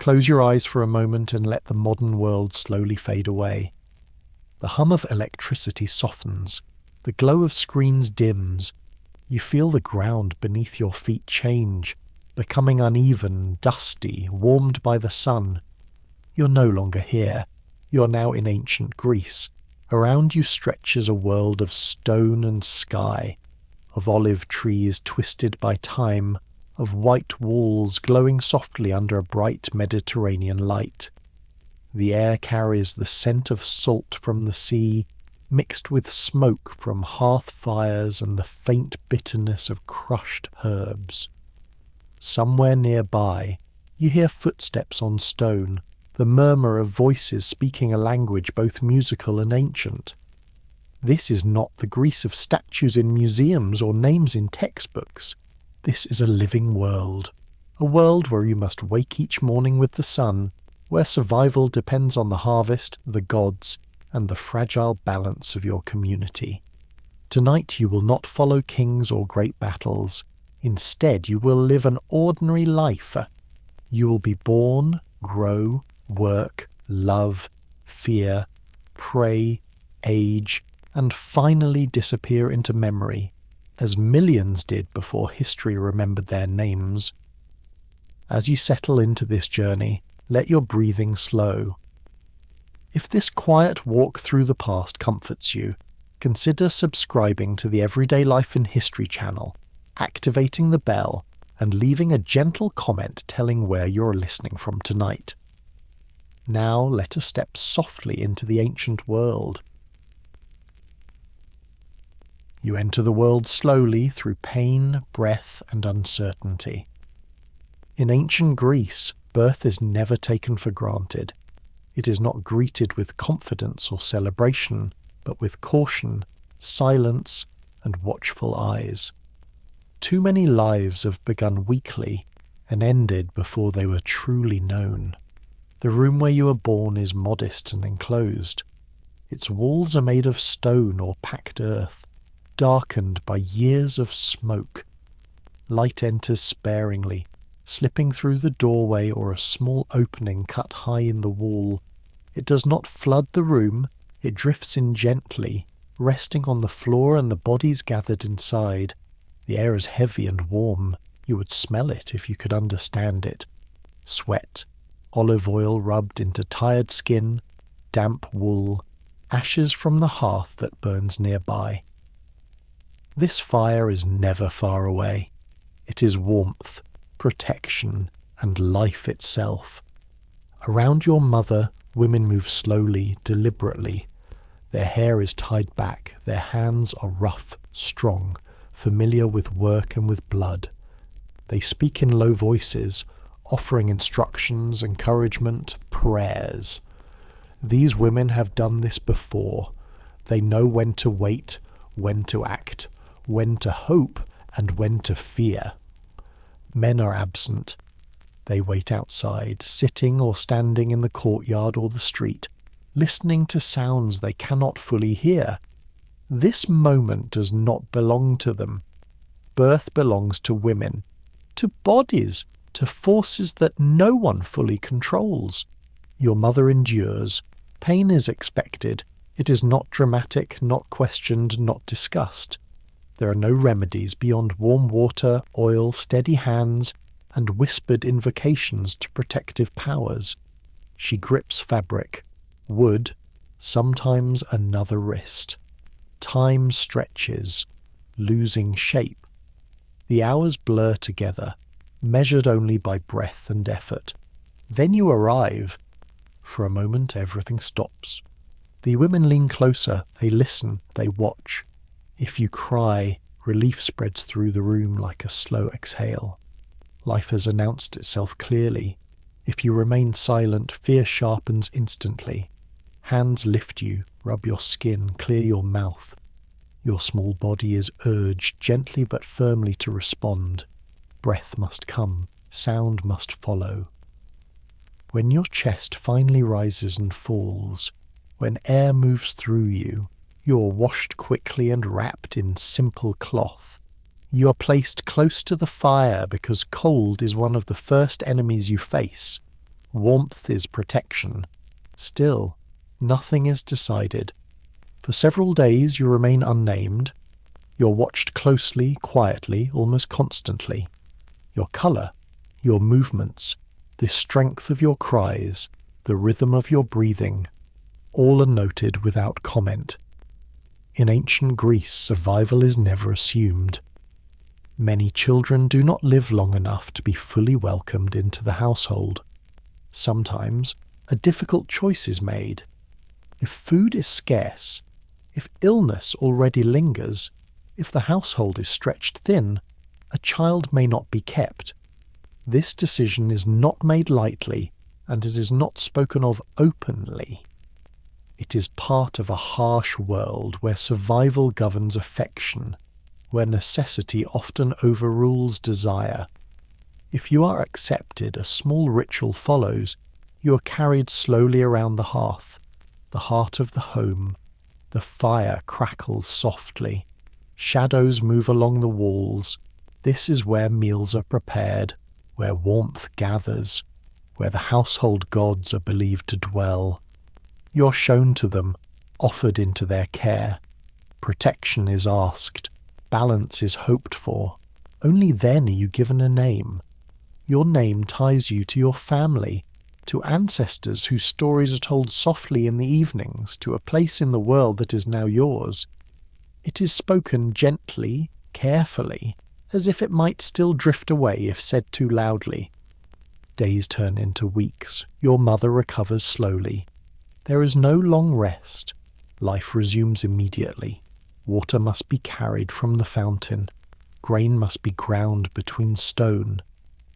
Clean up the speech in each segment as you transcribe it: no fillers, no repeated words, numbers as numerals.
Close your eyes for a moment and let the modern world slowly fade away. The hum of electricity softens. The glow of screens dims. You feel the ground beneath your feet change, becoming uneven, dusty, warmed by the sun. You're no longer here. You're now in ancient Greece. Around you stretches a world of stone and sky, of olive trees twisted by time, of white walls glowing softly under a bright Mediterranean light. The air carries the scent of salt from the sea, mixed with smoke from hearth fires and the faint bitterness of crushed herbs. Somewhere nearby, you hear footsteps on stone, the murmur of voices speaking a language both musical and ancient. This is not the Greece of statues in museums or names in textbooks. This is a living world, a world where you must wake each morning with the sun, where survival depends on the harvest, the gods, and the fragile balance of your community. Tonight you will not follow kings or great battles. Instead, you will live an ordinary life. You will be born, grow, work, love, fear, pray, age, and finally disappear into memory, as millions did before history remembered their names. As you settle into this journey, let your breathing slow. If this quiet walk through the past comforts you, consider subscribing to the Everyday Life in History channel, activating the bell, and leaving a gentle comment telling where you're listening from tonight. Now let us step softly into the ancient world. You enter the world slowly through pain, breath, and uncertainty. In ancient Greece, birth is never taken for granted. It is not greeted with confidence or celebration, but with caution, silence, and watchful eyes. Too many lives have begun weakly and ended before they were truly known. The room where you were born is modest and enclosed. Its walls are made of stone or packed earth, darkened by years of smoke. Light enters sparingly, slipping through the doorway or a small opening cut high in the wall. It does not flood the room, it drifts in gently, resting on the floor and the bodies gathered inside. The air is heavy and warm. You would smell it if you could understand it. Sweat, olive oil rubbed into tired skin, damp wool, ashes from the hearth that burns nearby. This fire is never far away. It is warmth, protection, and life itself. Around your mother, women move slowly, deliberately. Their hair is tied back, their hands are rough, strong, familiar with work and with blood. They speak in low voices, offering instructions, encouragement, prayers. These women have done this before. They know when to wait, when to act, when to hope, and when to fear. Men are absent. They wait outside, sitting or standing in the courtyard or the street, listening to sounds they cannot fully hear. This moment does not belong to them. Birth belongs to women, to bodies, to forces that no one fully controls. Your mother endures. Pain is expected. It is not dramatic, not questioned, not discussed. There are no remedies beyond warm water, oil, steady hands, and whispered invocations to protective powers. She grips fabric, wood, sometimes another wrist. Time stretches, losing shape. The hours blur together, measured only by breath and effort. Then you arrive. For a moment everything stops. The women lean closer, they listen, they watch. If you cry, relief spreads through the room like a slow exhale. Life has announced itself clearly. If you remain silent, fear sharpens instantly. Hands lift you, rub your skin, clear your mouth. Your small body is urged gently but firmly to respond. Breath must come, sound must follow. When your chest finally rises and falls, when air moves through you, you are washed quickly and wrapped in simple cloth. You are placed close to the fire because cold is one of the first enemies you face. Warmth is protection. Still, nothing is decided. For several days you remain unnamed. You're watched closely, quietly, almost constantly. Your colour, your movements, the strength of your cries, the rhythm of your breathing, all are noted without comment. In ancient Greece, survival is never assumed. Many children do not live long enough to be fully welcomed into the household. Sometimes a difficult choice is made. If food is scarce, if illness already lingers, if the household is stretched thin, a child may not be kept. This decision is not made lightly, and it is not spoken of openly. It is part of a harsh world where survival governs affection, where necessity often overrules desire. If you are accepted, a small ritual follows. You are carried slowly around the hearth, the heart of the home. The fire crackles softly. Shadows move along the walls. This is where meals are prepared, where warmth gathers, where the household gods are believed to dwell. You're shown to them, offered into their care. Protection is asked. Balance is hoped for. Only then are you given a name. Your name ties you to your family, to ancestors whose stories are told softly in the evenings, to a place in the world that is now yours. It is spoken gently, carefully, as if it might still drift away if said too loudly. Days turn into weeks. Your mother recovers slowly. There is no long rest. Life resumes immediately. Water must be carried from the fountain. Grain must be ground between stone.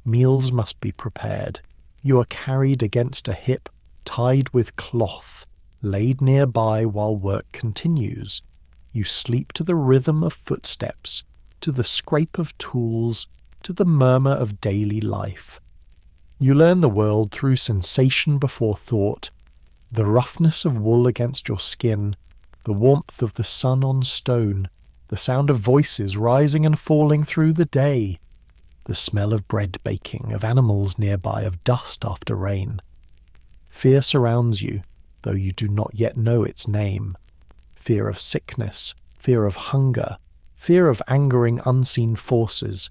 Meals must be prepared. You are carried against a hip, tied with cloth, laid nearby while work continues. You sleep to the rhythm of footsteps, to the scrape of tools, to the murmur of daily life. You learn the world through sensation before thought, the roughness of wool against your skin, the warmth of the sun on stone, the sound of voices rising and falling through the day, the smell of bread baking, of animals nearby, of dust after rain. Fear surrounds you, though you do not yet know its name. Fear of sickness, fear of hunger, fear of angering unseen forces.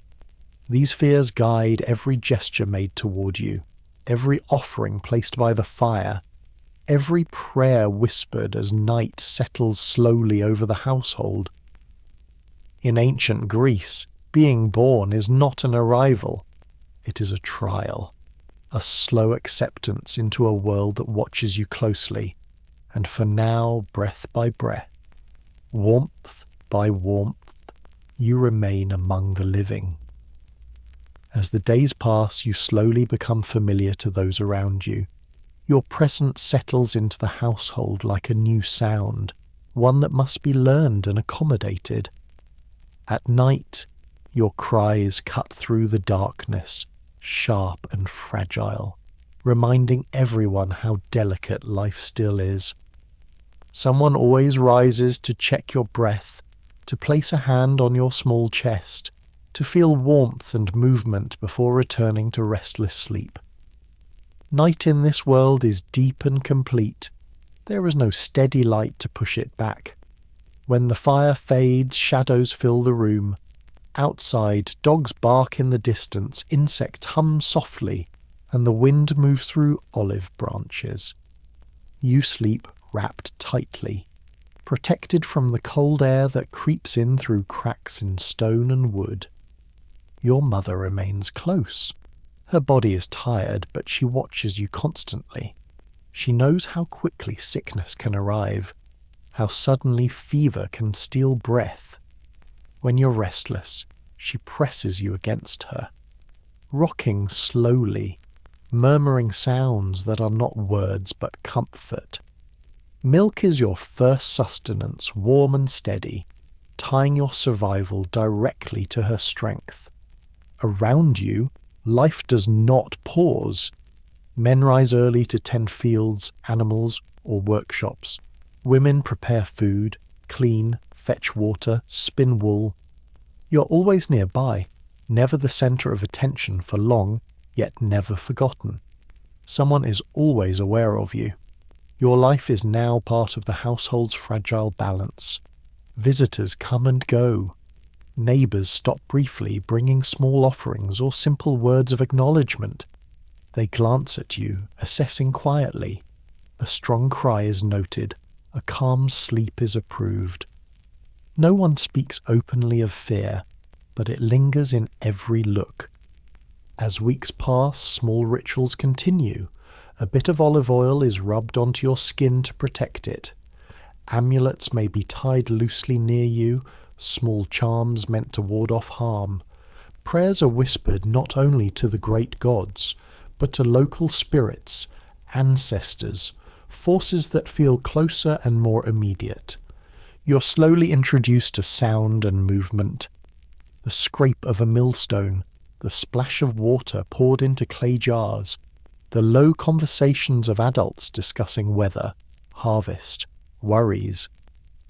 These fears guide every gesture made toward you, every offering placed by the fire, every prayer whispered as night settles slowly over the household. In ancient Greece, being born is not an arrival, it is a trial, a slow acceptance into a world that watches you closely, and for now, breath by breath, warmth by warmth, you remain among the living. As the days pass, you slowly become familiar to those around you. Your presence settles into the household like a new sound, one that must be learned and accommodated. At night, your cries cut through the darkness, sharp and fragile, reminding everyone how delicate life still is. Someone always rises to check your breath, to place a hand on your small chest, to feel warmth and movement before returning to restless sleep. Night in this world is deep and complete. There is no steady light to push it back. When the fire fades, shadows fill the room. Outside, dogs bark in the distance, insects hum softly, and the wind moves through olive branches. You sleep wrapped tightly, protected from the cold air that creeps in through cracks in stone and wood. Your mother remains close. Her body is tired, but she watches you constantly. She knows how quickly sickness can arrive, how suddenly fever can steal breath. When you're restless, she presses you against her, rocking slowly, murmuring sounds that are not words but comfort. Milk is your first sustenance, warm and steady, tying your survival directly to her strength. Around you, life does not pause. Men rise early to tend fields, animals, or workshops. Women prepare food, clean, fetch water, spin wool. You're always nearby, never the centre of attention for long, yet never forgotten. Someone is always aware of you. Your life is now part of the household's fragile balance. Visitors come and go. Neighbours stop briefly, bringing small offerings or simple words of acknowledgement. They glance at you, assessing quietly. A strong cry is noted. A calm sleep is approved. No one speaks openly of fear, but it lingers in every look. As weeks pass, small rituals continue. A bit of olive oil is rubbed onto your skin to protect it. Amulets may be tied loosely near you, small charms meant to ward off harm. Prayers are whispered not only to the great gods, but to local spirits, ancestors, forces that feel closer and more immediate. You're slowly introduced to sound and movement. The scrape of a millstone, the splash of water poured into clay jars, the low conversations of adults discussing weather, harvest, worries.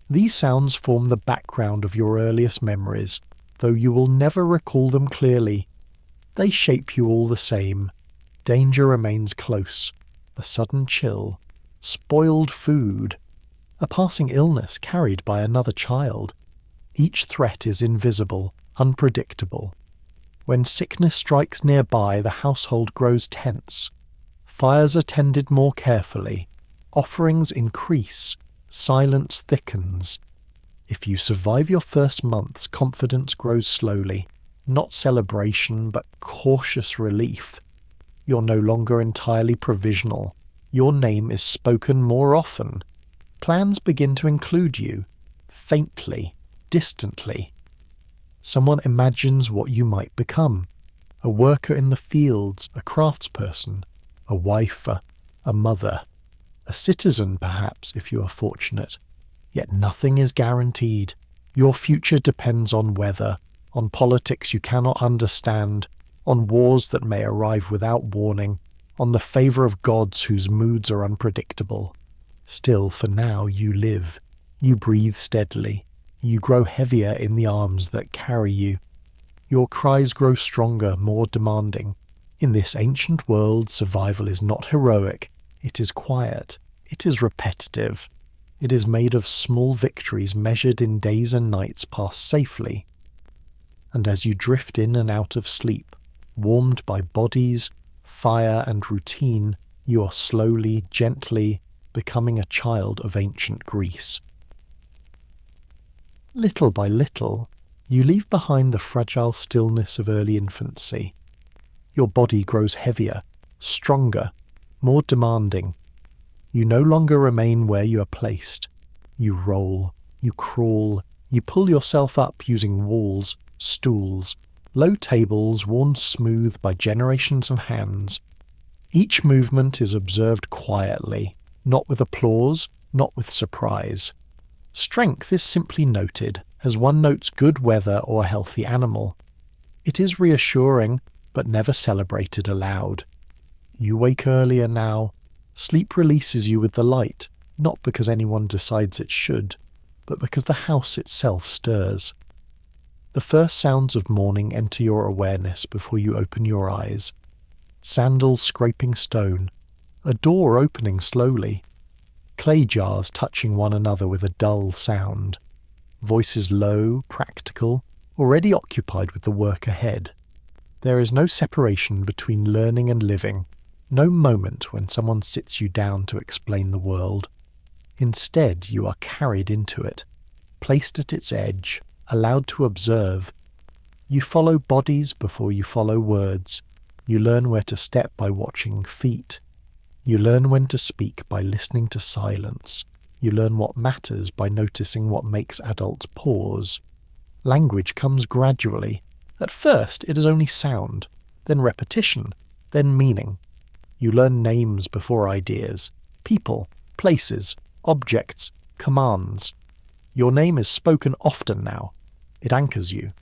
These sounds form the background of your earliest memories, though you will never recall them clearly. They shape you all the same. Danger remains close. A sudden chill, spoiled food, a passing illness carried by another child. Each threat is invisible, unpredictable. When sickness strikes nearby, the household grows tense. Fires are tended more carefully. Offerings increase. Silence thickens. If you survive your first months, confidence grows slowly. Not celebration, but cautious relief. You're no longer entirely provisional. Your name is spoken more often. Plans begin to include you, faintly, distantly. Someone imagines what you might become. A worker in the fields, a craftsperson, a wife, a mother, a citizen perhaps if you are fortunate. Yet nothing is guaranteed. Your future depends on weather, on politics you cannot understand, on wars that may arrive without warning, on the favour of gods whose moods are unpredictable. Still, for now, you live. You breathe steadily. You grow heavier in the arms that carry you. Your cries grow stronger, more demanding. In this ancient world, survival is not heroic. It is quiet. It is repetitive. It is made of small victories measured in days and nights passed safely. And as you drift in and out of sleep, warmed by bodies, fire and routine, you are slowly, gently becoming a child of ancient Greece. Little by little, you leave behind the fragile stillness of early infancy. Your body grows heavier, stronger, more demanding. You no longer remain where you are placed. You roll, you crawl, you pull yourself up using walls, stools, low tables worn smooth by generations of hands. Each movement is observed quietly, not with applause, not with surprise. Strength is simply noted, as one notes good weather or a healthy animal. It is reassuring, but never celebrated aloud. You wake earlier now. Sleep releases you with the light, not because anyone decides it should, but because the house itself stirs. The first sounds of morning enter your awareness before you open your eyes. Sandals scraping stone, a door opening slowly, clay jars touching one another with a dull sound, voices low, practical, already occupied with the work ahead. There is no separation between learning and living, no moment when someone sits you down to explain the world. Instead, you are carried into it, placed at its edge, allowed to observe. You follow bodies before you follow words. You learn where to step by watching feet. You learn when to speak by listening to silence. You learn what matters by noticing what makes adults pause. Language comes gradually. At first, it is only sound, then repetition, then meaning. You learn names before ideas, people, places, objects, commands. Your name is spoken often now. It anchors you.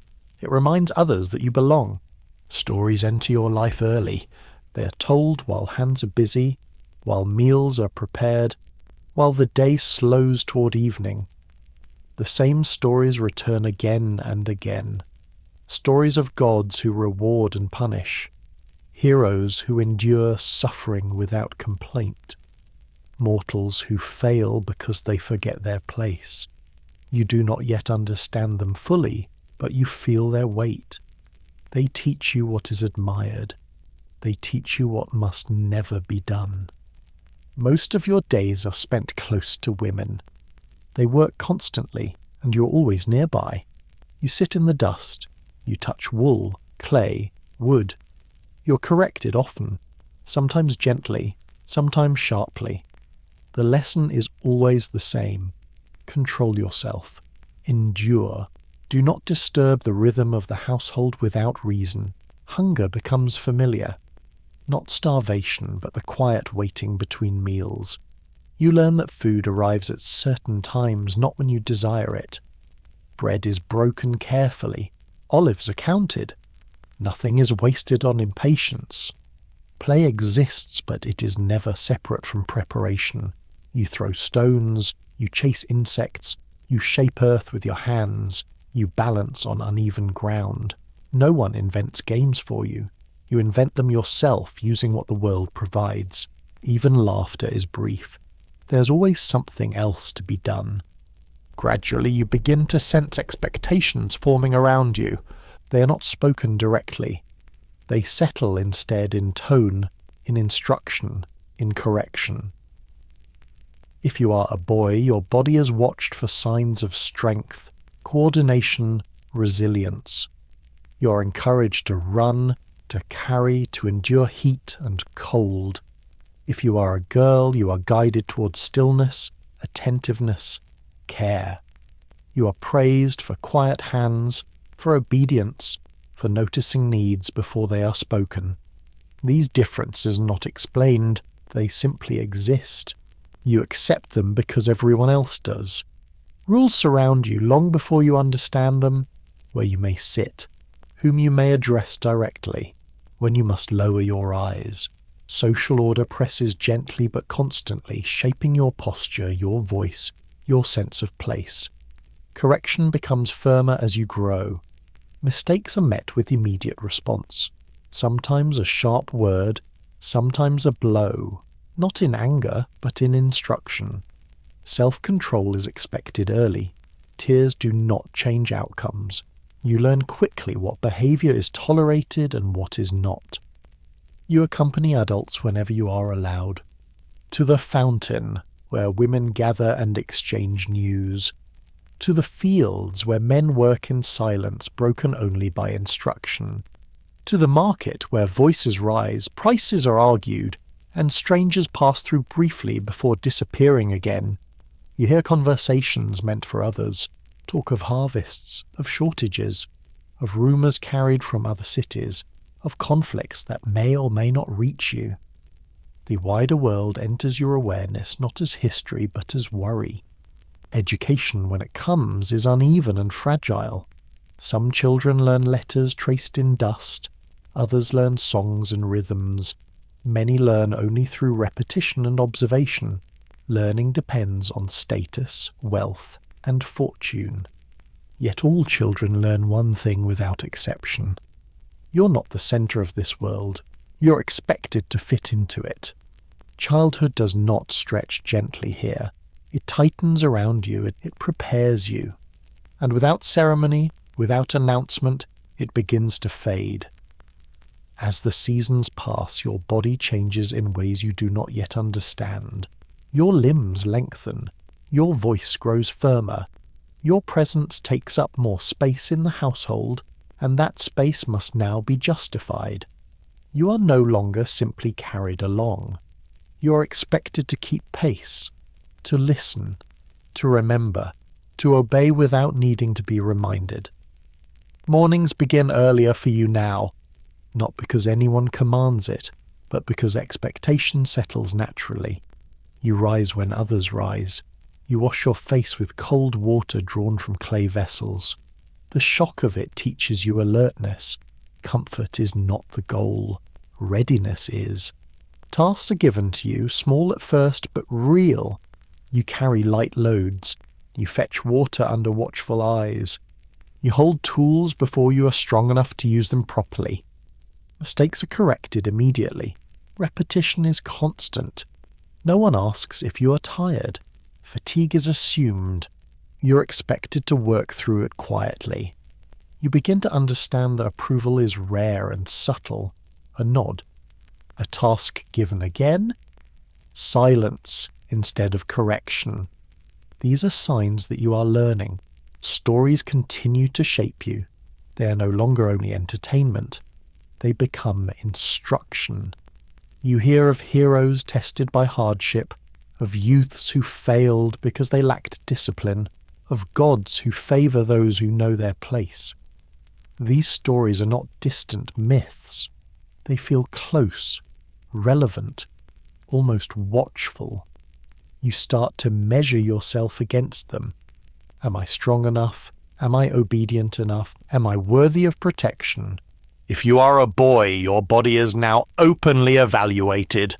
It reminds others that you belong. Stories enter your life early. They are told while hands are busy, while meals are prepared, while the day slows toward evening. The same stories return again and again. Stories of gods who reward and punish. heroes who endure suffering without complaint, mortals who fail because they forget their place. You do not yet understand them fully, but you feel their weight. They teach you what is admired. They teach you what must never be done. Most of your days are spent close to women. They work constantly, and you're always nearby. You sit in the dust. You touch wool, clay, wood. You're corrected often, sometimes gently, sometimes sharply. The lesson is always the same. Control yourself. Endure. Do not disturb the rhythm of the household without reason. Hunger becomes familiar. Not starvation, but the quiet waiting between meals. You learn that food arrives at certain times, not when you desire it. Bread is broken carefully. Olives are counted. Nothing is wasted on impatience. Play exists, but it is never separate from preparation. You throw stones, you chase insects, you shape earth with your hands, you balance on uneven ground. No one invents games for you. You invent them yourself using what the world provides. Even laughter is brief. There's always something else to be done. Gradually you begin to sense expectations forming around you. They are not spoken directly. They settle instead in tone, in instruction, in correction. If you are a boy, your body is watched for signs of strength, coordination, resilience. You are encouraged to run, to carry, to endure heat and cold. If you are a girl, you are guided towards stillness, attentiveness, care. You are praised for quiet hands, for obedience, for noticing needs before they are spoken. These differences are not explained, they simply exist. You accept them because everyone else does. Rules surround you long before you understand them, where you may sit, whom you may address directly, when you must lower your eyes. Social order presses gently but constantly, shaping your posture, your voice, your sense of place. Correction becomes firmer as you grow. Mistakes are met with immediate response. Sometimes a sharp word, sometimes a blow, not in anger, but in instruction. Self-control is expected early. Tears do not change outcomes. You learn quickly what behavior is tolerated and what is not. You accompany adults whenever you are allowed. To the fountain, where women gather and exchange news. To the fields, where men work in silence, broken only by instruction. To the market, where voices rise, prices are argued, and strangers pass through briefly before disappearing again. You hear conversations meant for others, talk of harvests, of shortages, of rumours carried from other cities, of conflicts that may or may not reach you. The wider world enters your awareness not as history but as worry. Education, when it comes, is uneven and fragile. Some children learn letters traced in dust, others learn songs and rhythms. Many learn only through repetition and observation. Learning depends on status, wealth, and fortune. Yet all children learn one thing without exception. You're not the centre of this world. You're expected to fit into it. Childhood does not stretch gently here. It tightens around you, it prepares you. And without ceremony, without announcement, it begins to fade. As the seasons pass, your body changes in ways you do not yet understand. Your limbs lengthen. Your voice grows firmer. Your presence takes up more space in the household, and that space must now be justified. You are no longer simply carried along. You are expected to keep pace, to listen, to remember, to obey without needing to be reminded. Mornings begin earlier for you now, not because anyone commands it, but because expectation settles naturally. You rise when others rise. You wash your face with cold water drawn from clay vessels. The shock of it teaches you alertness. Comfort is not the goal. Readiness is. Tasks are given to you, small at first, but real. You carry light loads. You fetch water under watchful eyes. You hold tools before you are strong enough to use them properly. Mistakes are corrected immediately. Repetition is constant. No one asks if you are tired. Fatigue is assumed. You're expected to work through it quietly. You begin to understand that approval is rare and subtle. A nod. A task given again. Silence instead of correction. These are signs that you are learning. Stories continue to shape you. They are no longer only entertainment. They become instruction. You hear of heroes tested by hardship, of youths who failed because they lacked discipline, of gods who favour those who know their place. These stories are not distant myths. They feel close, relevant, almost watchful. You start to measure yourself against them. Am I strong enough? Am I obedient enough? Am I worthy of protection? If you are a boy, your body is now openly evaluated.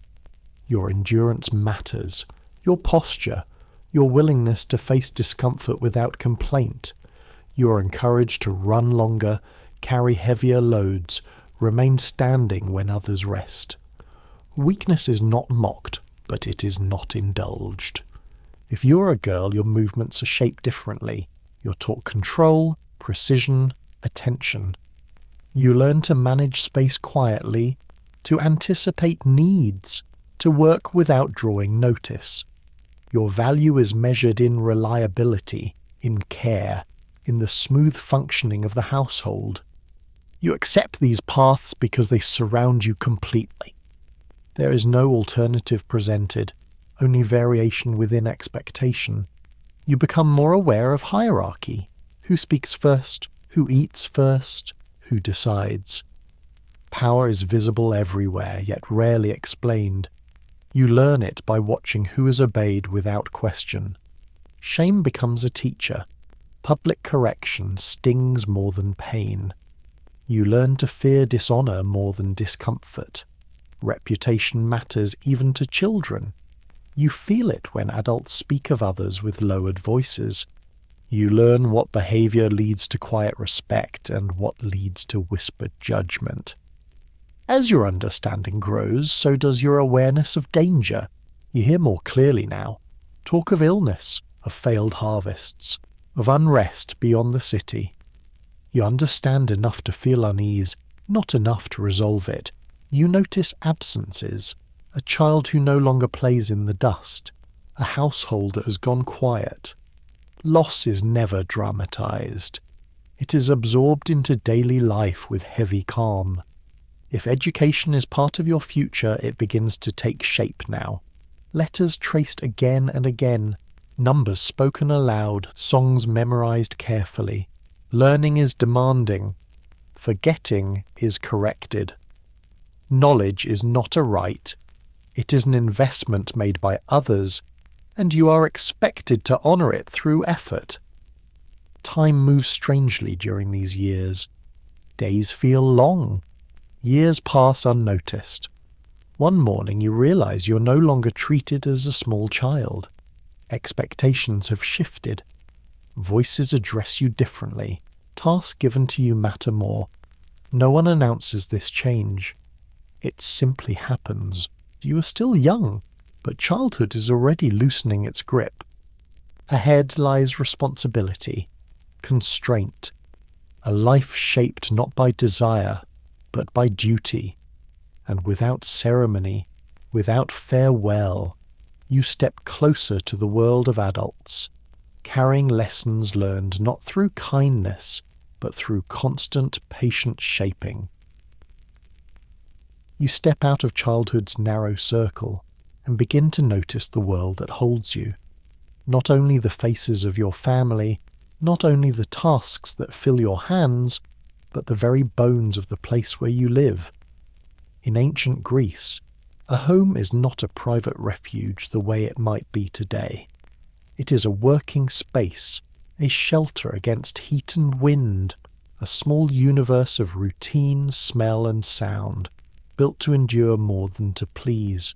Your endurance matters. Your posture. Your willingness to face discomfort without complaint. You are encouraged to run longer, carry heavier loads, remain standing when others rest. Weakness is not mocked, but it is not indulged. If you're a girl, your movements are shaped differently. You're taught control, precision, attention. You learn to manage space quietly, to anticipate needs, to work without drawing notice. Your value is measured in reliability, in care, in the smooth functioning of the household. You accept these paths because they surround you completely. There is no alternative presented, only variation within expectation. You become more aware of hierarchy. Who speaks first? Who eats first? Who decides? Power is visible everywhere, yet rarely explained. You learn it by watching who is obeyed without question. Shame becomes a teacher. Public correction stings more than pain. You learn to fear dishonor more than discomfort. Reputation matters even to children. You feel it when adults speak of others with lowered voices. You learn what behavior leads to quiet respect and what leads to whispered judgment. As your understanding grows, so does your awareness of danger. You hear more clearly now. Talk of illness, of failed harvests, of unrest beyond the city. You understand enough to feel unease, not enough to resolve it. You notice absences, a child who no longer plays in the dust, a household that has gone quiet. Loss is never dramatized. It is absorbed into daily life with heavy calm. If education is part of your future, it begins to take shape now. Letters traced again and again, numbers spoken aloud, songs memorized carefully. Learning is demanding. Forgetting is corrected. Knowledge is not a right. It is an investment made by others, and you are expected to honor it through effort. Time moves strangely during these years. Days feel long. Years pass unnoticed. One morning you realize you're no longer treated as a small child. Expectations have shifted. Voices address you differently. Tasks given to you matter more. No one announces this change. It simply happens. You are still young, but childhood is already loosening its grip. Ahead lies responsibility, constraint, a life shaped not by desire, but by duty. And without ceremony, without farewell, you step closer to the world of adults, carrying lessons learned not through kindness, but through constant, patient shaping. You step out of childhood's narrow circle and begin to notice the world that holds you. Not only the faces of your family, not only the tasks that fill your hands, but the very bones of the place where you live. In ancient Greece, a home is not a private refuge the way it might be today. It is a working space, a shelter against heat and wind, a small universe of routine, smell and sound, built to endure more than to please.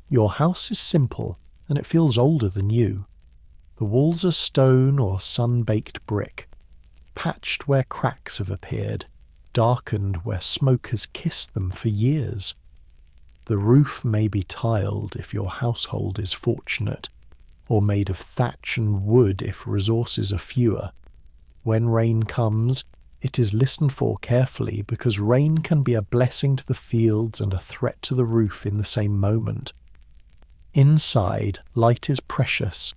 Your house is simple, and it feels older than you. The walls are stone or sun-baked brick, patched where cracks have appeared. darkened where smoke has kissed them for years. The roof may be tiled if your household is fortunate, or made of thatch and wood if resources are fewer. When rain comes, it is listened for carefully because rain can be a blessing to the fields and a threat to the roof in the same moment. Inside, light is precious.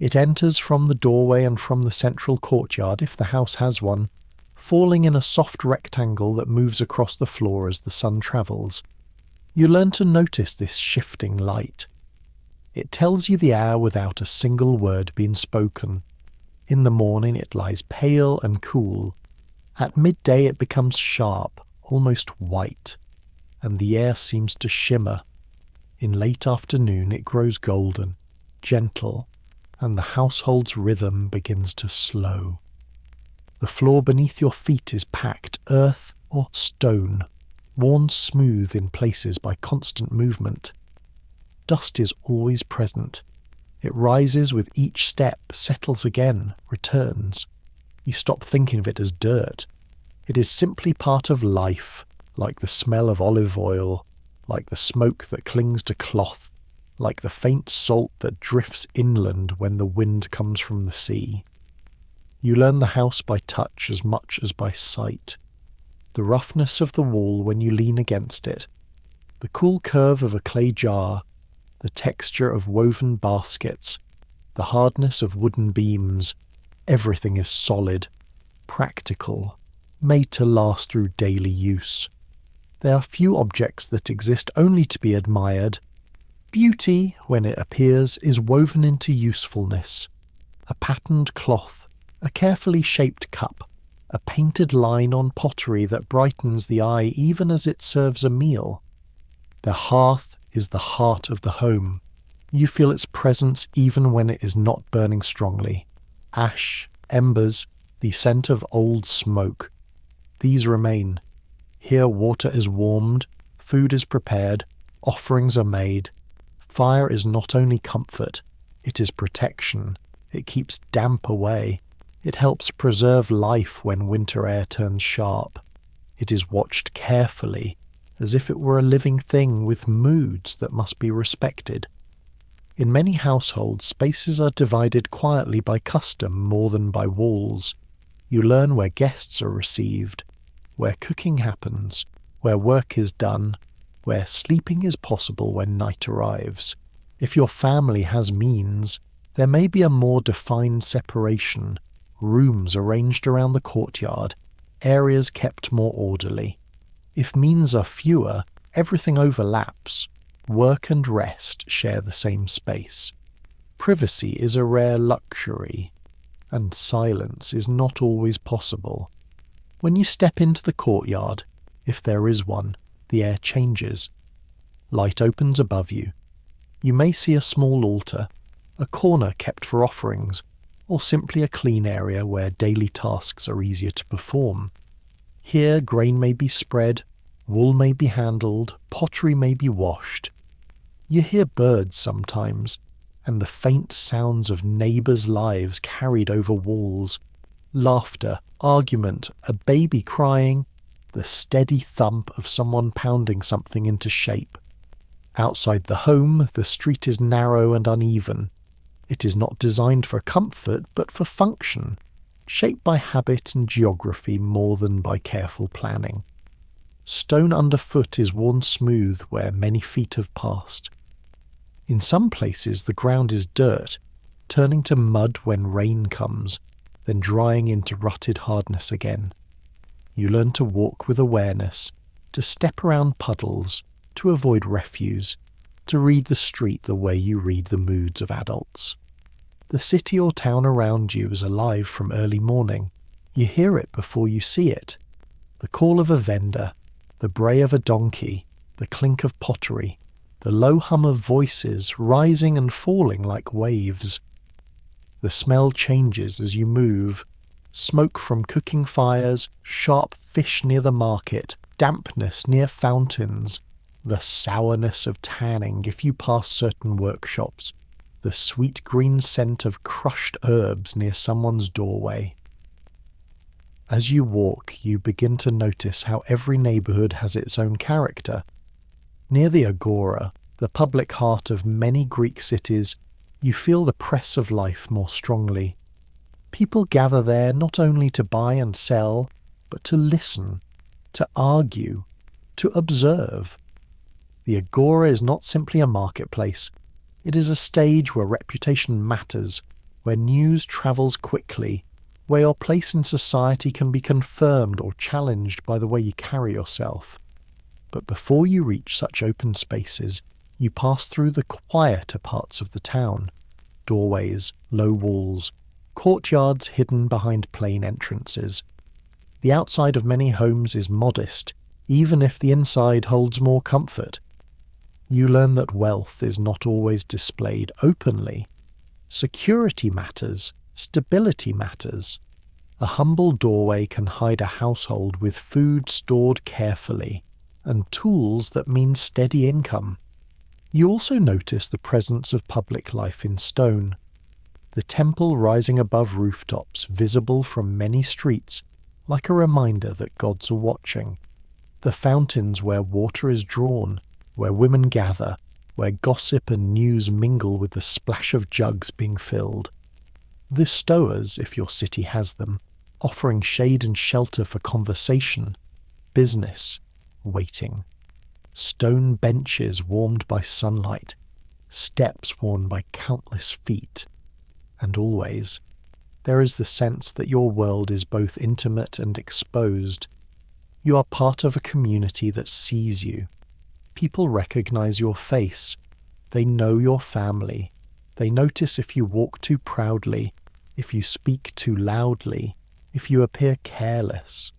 It enters from the doorway and from the central courtyard, if the house has one, falling in a soft rectangle that moves across the floor as the sun travels. You learn to notice this shifting light. It tells you the hour without a single word being spoken. In the morning it lies pale and cool. At midday it becomes sharp, almost white, and the air seems to shimmer. In late afternoon it grows golden, gentle, and the household's rhythm begins to slow. The floor beneath your feet is packed earth or stone, worn smooth in places by constant movement. Dust is always present. It rises with each step, settles again, returns. You stop thinking of it as dirt. It is simply part of life, like the smell of olive oil, like the smoke that clings to cloth, like the faint salt that drifts inland when the wind comes from the sea. You learn the house by touch as much as by sight. The roughness of the wall when you lean against it, the cool curve of a clay jar, the texture of woven baskets, the hardness of wooden beams, everything is solid, practical, made to last through daily use. There are few objects that exist only to be admired. Beauty, when it appears, is woven into usefulness. A patterned cloth, a carefully shaped cup, a painted line on pottery that brightens the eye even as it serves a meal. The hearth is the heart of the home. You feel its presence even when it is not burning strongly. Ash, embers, the scent of old smoke. These remain. Here water is warmed, food is prepared, offerings are made. Fire is not only comfort, it is protection. It keeps damp away. It helps preserve life when winter air turns sharp. It is watched carefully, as if it were a living thing with moods that must be respected. In many households, spaces are divided quietly by custom more than by walls. You learn where guests are received, where cooking happens, where work is done, where sleeping is possible when night arrives. If your family has means, there may be a more defined separation, rooms arranged around the courtyard, areas kept more orderly. If means are fewer, everything overlaps. Work and rest share the same space. Privacy is a rare luxury, and silence is not always possible. When you step into the courtyard, if there is one, the air changes. Light opens above you. You may see a small altar, a corner kept for offerings, or simply a clean area where daily tasks are easier to perform. Here grain may be spread, wool may be handled, pottery may be washed. You hear birds sometimes, and the faint sounds of neighbours' lives carried over walls. Laughter, argument, a baby crying, the steady thump of someone pounding something into shape. Outside the home, the street is narrow and uneven. It is not designed for comfort, but for function, shaped by habit and geography more than by careful planning. Stone underfoot is worn smooth where many feet have passed. In some places the ground is dirt, turning to mud when rain comes, then drying into rutted hardness again. You learn to walk with awareness, to step around puddles, to avoid refuse, to read the street the way you read the moods of adults. The city or town around you is alive from early morning. You hear it before you see it. The call of a vendor, the bray of a donkey, the clink of pottery, the low hum of voices rising and falling like waves. The smell changes as you move. Smoke from cooking fires, sharp fish near the market, dampness near fountains, the sourness of tanning if you pass certain workshops, the sweet green scent of crushed herbs near someone's doorway. As you walk, you begin to notice how every neighborhood has its own character. Near the agora, the public heart of many Greek cities, you feel the press of life more strongly. People gather there not only to buy and sell, but to listen, to argue, to observe. The agora is not simply a marketplace. It is a stage where reputation matters, where news travels quickly, where your place in society can be confirmed or challenged by the way you carry yourself. But before you reach such open spaces, you pass through the quieter parts of the town. Doorways, low walls, courtyards hidden behind plain entrances. The outside of many homes is modest, even if the inside holds more comfort. You learn that wealth is not always displayed openly. Security matters, stability matters. A humble doorway can hide a household with food stored carefully, and tools that mean steady income. You also notice the presence of public life in stone. The temple rising above rooftops, visible from many streets, like a reminder that gods are watching. The fountains where water is drawn, where women gather, where gossip and news mingle with the splash of jugs being filled. The stoas, if your city has them, offering shade and shelter for conversation, business, waiting. Stone benches warmed by sunlight, steps worn by countless feet. And always, there is the sense that your world is both intimate and exposed. You are part of a community that sees you. People recognize your face. They know your family. They notice if you walk too proudly, if you speak too loudly, if you appear careless.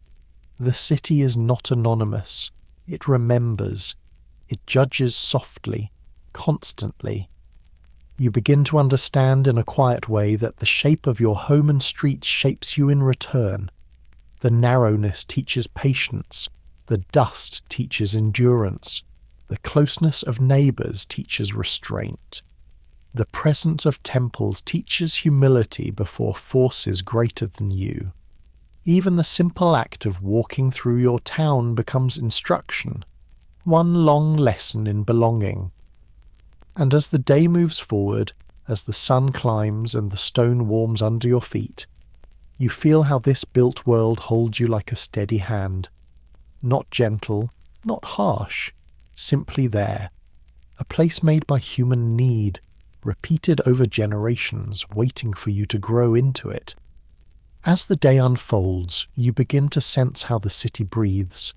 The city is not anonymous. It remembers. It judges softly, constantly. You begin to understand in a quiet way that the shape of your home and street shapes you in return. The narrowness teaches patience. The dust teaches endurance. The closeness of neighbours teaches restraint. The presence of temples teaches humility before forces greater than you. Even the simple act of walking through your town becomes instruction, one long lesson in belonging. And as the day moves forward, as the sun climbs and the stone warms under your feet, you feel how this built world holds you like a steady hand. Not gentle, not harsh, simply there. A place made by human need, repeated over generations, waiting for you to grow into it. As the day unfolds, you begin to sense how the city breathes.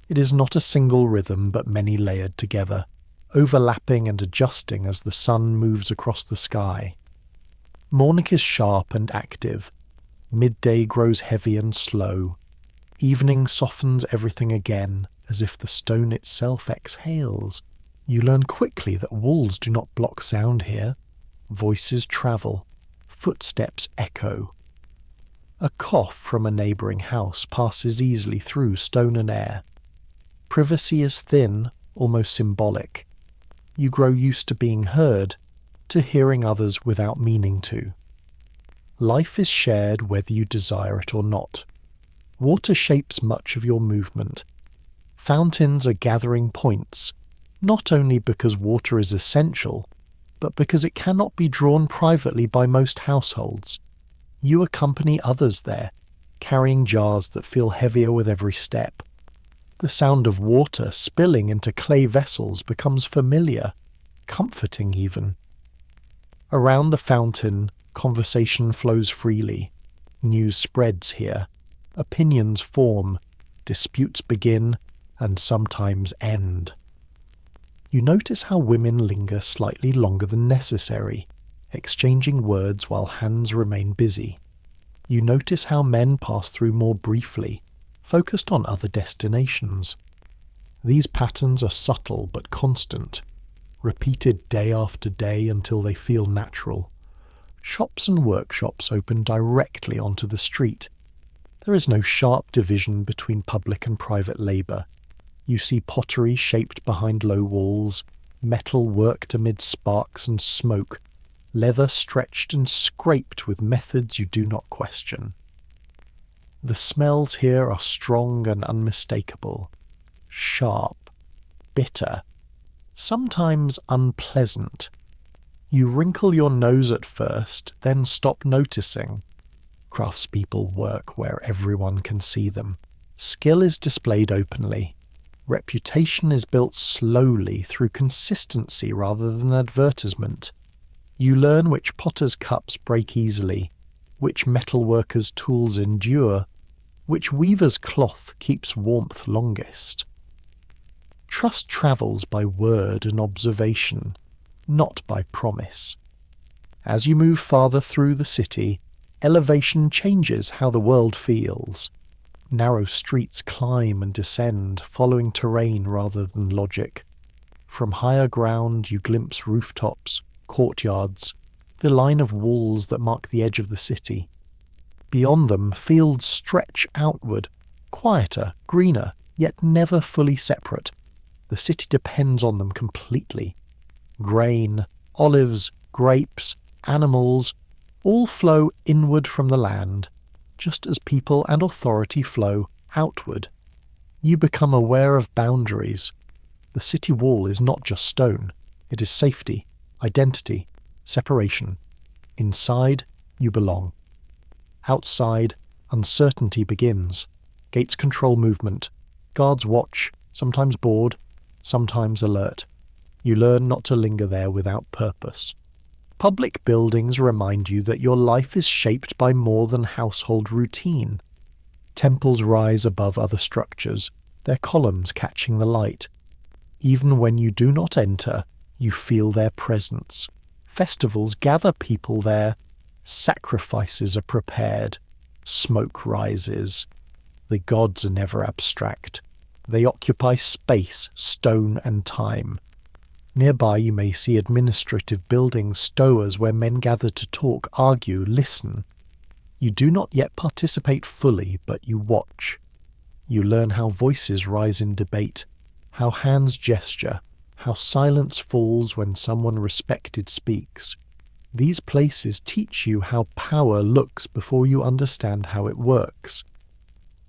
It is not a single rhythm, but many layered together, overlapping and adjusting as the sun moves across the sky. Morning is sharp and active. Midday grows heavy and slow. Evening softens everything again, as if the stone itself exhales. You learn quickly that walls do not block sound here. Voices travel. Footsteps echo. A cough from a neighbouring house passes easily through stone and air. Privacy is thin, almost symbolic. You grow used to being heard, to hearing others without meaning to. Life is shared whether you desire it or not. Water shapes much of your movement. Fountains are gathering points, not only because water is essential, but because it cannot be drawn privately by most households. You accompany others there, carrying jars that feel heavier with every step. The sound of water spilling into clay vessels becomes familiar, comforting even. Around the fountain, conversation flows freely. News spreads here. Opinions form. Disputes begin, and sometimes end. You notice how women linger slightly longer than necessary, exchanging words while hands remain busy. You notice how men pass through more briefly, focused on other destinations. These patterns are subtle but constant, repeated day after day until they feel natural. Shops and workshops open directly onto the street. There is no sharp division between public and private labour. You see pottery shaped behind low walls, metal worked amid sparks and smoke, leather stretched and scraped with methods you do not question. The smells here are strong and unmistakable, sharp, bitter, sometimes unpleasant. You wrinkle your nose at first, then stop noticing. Craftspeople work where everyone can see them. Skill is displayed openly. Reputation is built slowly through consistency rather than advertisement. You learn which potter's cups break easily, which metalworker's tools endure, which weaver's cloth keeps warmth longest. Trust travels by word and observation, not by promise. As you move farther through the city, elevation changes how the world feels. Narrow streets climb and descend, following terrain rather than logic. From higher ground you glimpse rooftops, courtyards, the line of walls that mark the edge of the city. Beyond them, fields stretch outward, quieter, greener, yet never fully separate. The city depends on them completely. Grain, olives, grapes, animals, all flow inward from the land, just as people and authority flow outward. You become aware of boundaries. The city wall is not just stone. It is safety, identity, separation. Inside, you belong. Outside, uncertainty begins. Gates control movement. Guards watch, sometimes bored, sometimes alert. You learn not to linger there without purpose. Public buildings remind you that your life is shaped by more than household routine. Temples rise above other structures, their columns catching the light. Even when you do not enter, you feel their presence. Festivals gather people there. Sacrifices are prepared. Smoke rises. The gods are never abstract. They occupy space, stone, and time. Nearby you may see administrative buildings, stowers where men gather to talk, argue, listen. You do not yet participate fully, but you watch. You learn how voices rise in debate, how hands gesture, how silence falls when someone respected speaks. These places teach you how power looks before you understand how it works.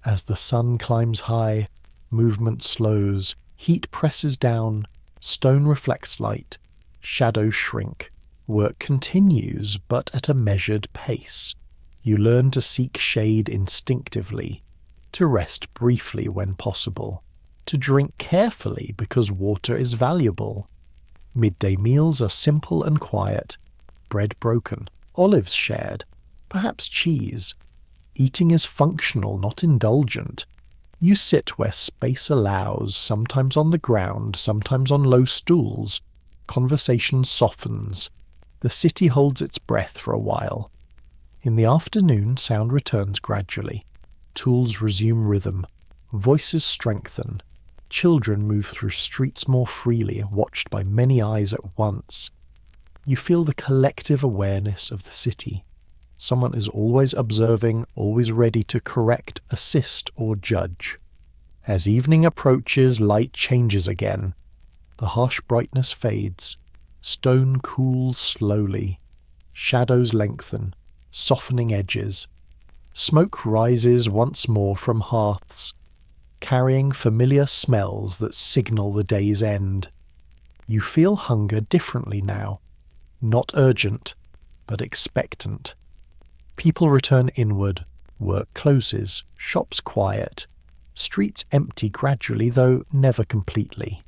As the sun climbs high, movement slows, heat presses down, stone reflects light, shadows shrink, work continues, but at a measured pace. You learn to seek shade instinctively, to rest briefly when possible, to drink carefully because water is valuable. Midday meals are simple and quiet, bread broken, olives shared, perhaps cheese. Eating is functional, not indulgent. You sit where space allows, sometimes on the ground, sometimes on low stools. Conversation softens. The city holds its breath for a while. In the afternoon, sound returns gradually. Tools resume rhythm. Voices strengthen. Children move through streets more freely, watched by many eyes at once. You feel the collective awareness of the city. Someone is always observing, always ready to correct, assist, or judge. As evening approaches, light changes again. The harsh brightness fades. Stone cools slowly. Shadows lengthen, softening edges. Smoke rises once more from hearths, carrying familiar smells that signal the day's end. You feel hunger differently now, not urgent, but expectant. People return inward, work closes, shops quiet, streets empty gradually, though never completely.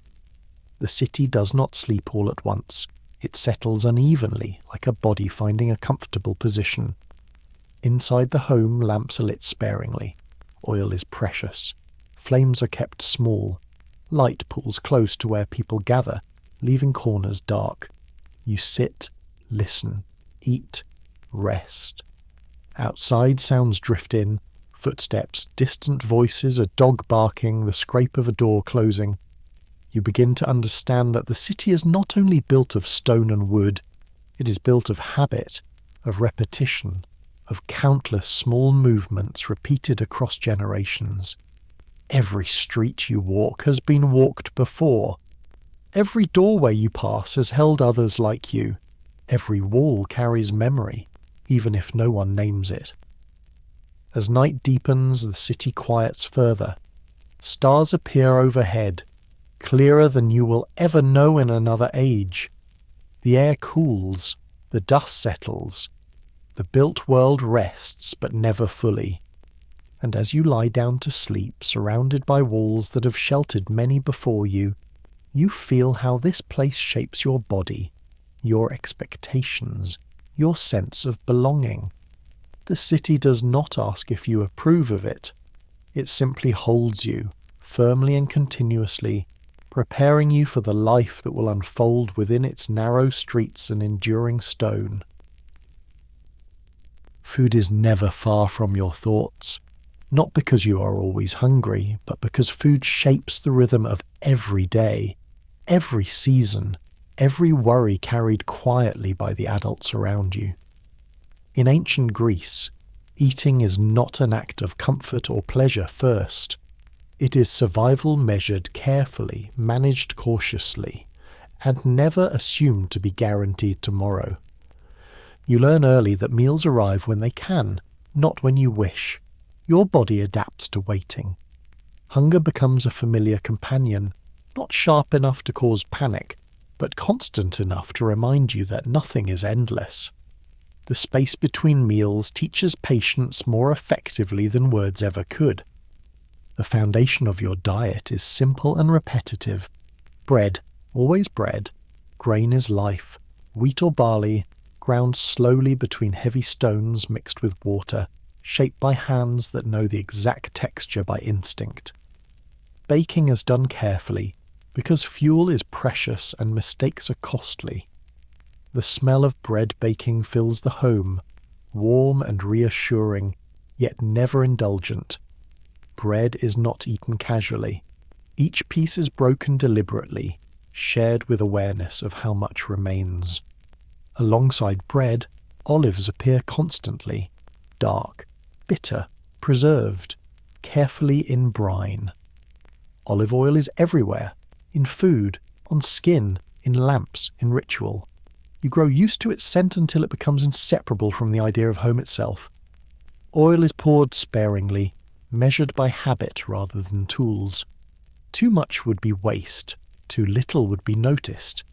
The city does not sleep all at once. It settles unevenly, like a body finding a comfortable position. Inside the home, lamps are lit sparingly. Oil is precious. Flames are kept small. Light pulls close to where people gather, leaving corners dark. You sit, listen, eat, rest. Outside, sounds drift in, footsteps, distant voices, a dog barking, the scrape of a door closing. You begin to understand that the city is not only built of stone and wood, it is built of habit, of repetition, of countless small movements repeated across generations. Every street you walk has been walked before. Every doorway you pass has held others like you. Every wall carries memory, even if no one names it. As night deepens, the city quiets further. Stars appear overhead, clearer than you will ever know in another age. The air cools, the dust settles. The built world rests, but never fully. And as you lie down to sleep, surrounded by walls that have sheltered many before you, you feel how this place shapes your body, your expectations, your sense of belonging. The city does not ask if you approve of it. It simply holds you, firmly and continuously, preparing you for the life that will unfold within its narrow streets and enduring stone. Food is never far from your thoughts, not because you are always hungry, but because food shapes the rhythm of every day, every season, every worry carried quietly by the adults around you. In ancient Greece, eating is not an act of comfort or pleasure first. It is survival measured carefully, managed cautiously, and never assumed to be guaranteed tomorrow. You learn early that meals arrive when they can, not when you wish. Your body adapts to waiting. Hunger becomes a familiar companion, not sharp enough to cause panic, but constant enough to remind you that nothing is endless. The space between meals teaches patience more effectively than words ever could. The foundation of your diet is simple and repetitive. Bread, always bread. Grain is life. Wheat or barley, ground slowly between heavy stones mixed with water, shaped by hands that know the exact texture by instinct. Baking is done carefully, because fuel is precious and mistakes are costly. The smell of bread baking fills the home, warm and reassuring, yet never indulgent. Bread is not eaten casually. Each piece is broken deliberately, shared with awareness of how much remains. Alongside bread, olives appear constantly, dark, bitter, preserved, carefully in brine. Olive oil is everywhere, in food, on skin, in lamps, in ritual. You grow used to its scent until it becomes inseparable from the idea of home itself. Oil is poured sparingly, measured by habit rather than tools. Too much would be waste, too little would be noticed.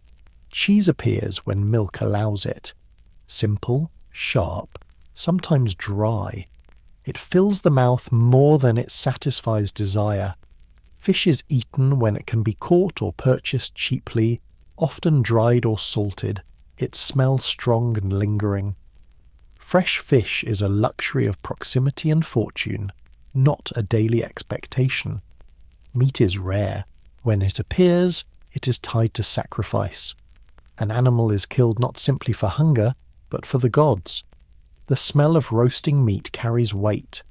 Cheese appears when milk allows it. Simple, sharp, sometimes dry. It fills the mouth more than it satisfies desire. Fish is eaten when it can be caught or purchased cheaply, often dried or salted. Its smell strong and lingering. Fresh fish is a luxury of proximity and fortune, not a daily expectation. Meat is rare. When it appears, it is tied to sacrifice. An animal is killed not simply for hunger, but for the gods. The smell of roasting meat carries weight.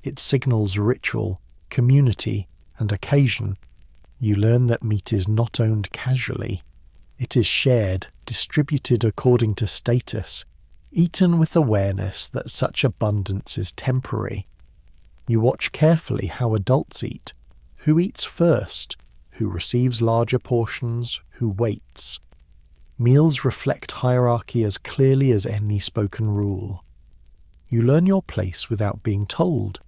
It signals ritual, community, and occasion. You learn that meat is not owned casually. It is shared, distributed according to status, eaten with awareness that such abundance is temporary. You watch carefully how adults eat, who eats first, who receives larger portions, who waits. Meals reflect hierarchy as clearly as any spoken rule. You learn your place without being told.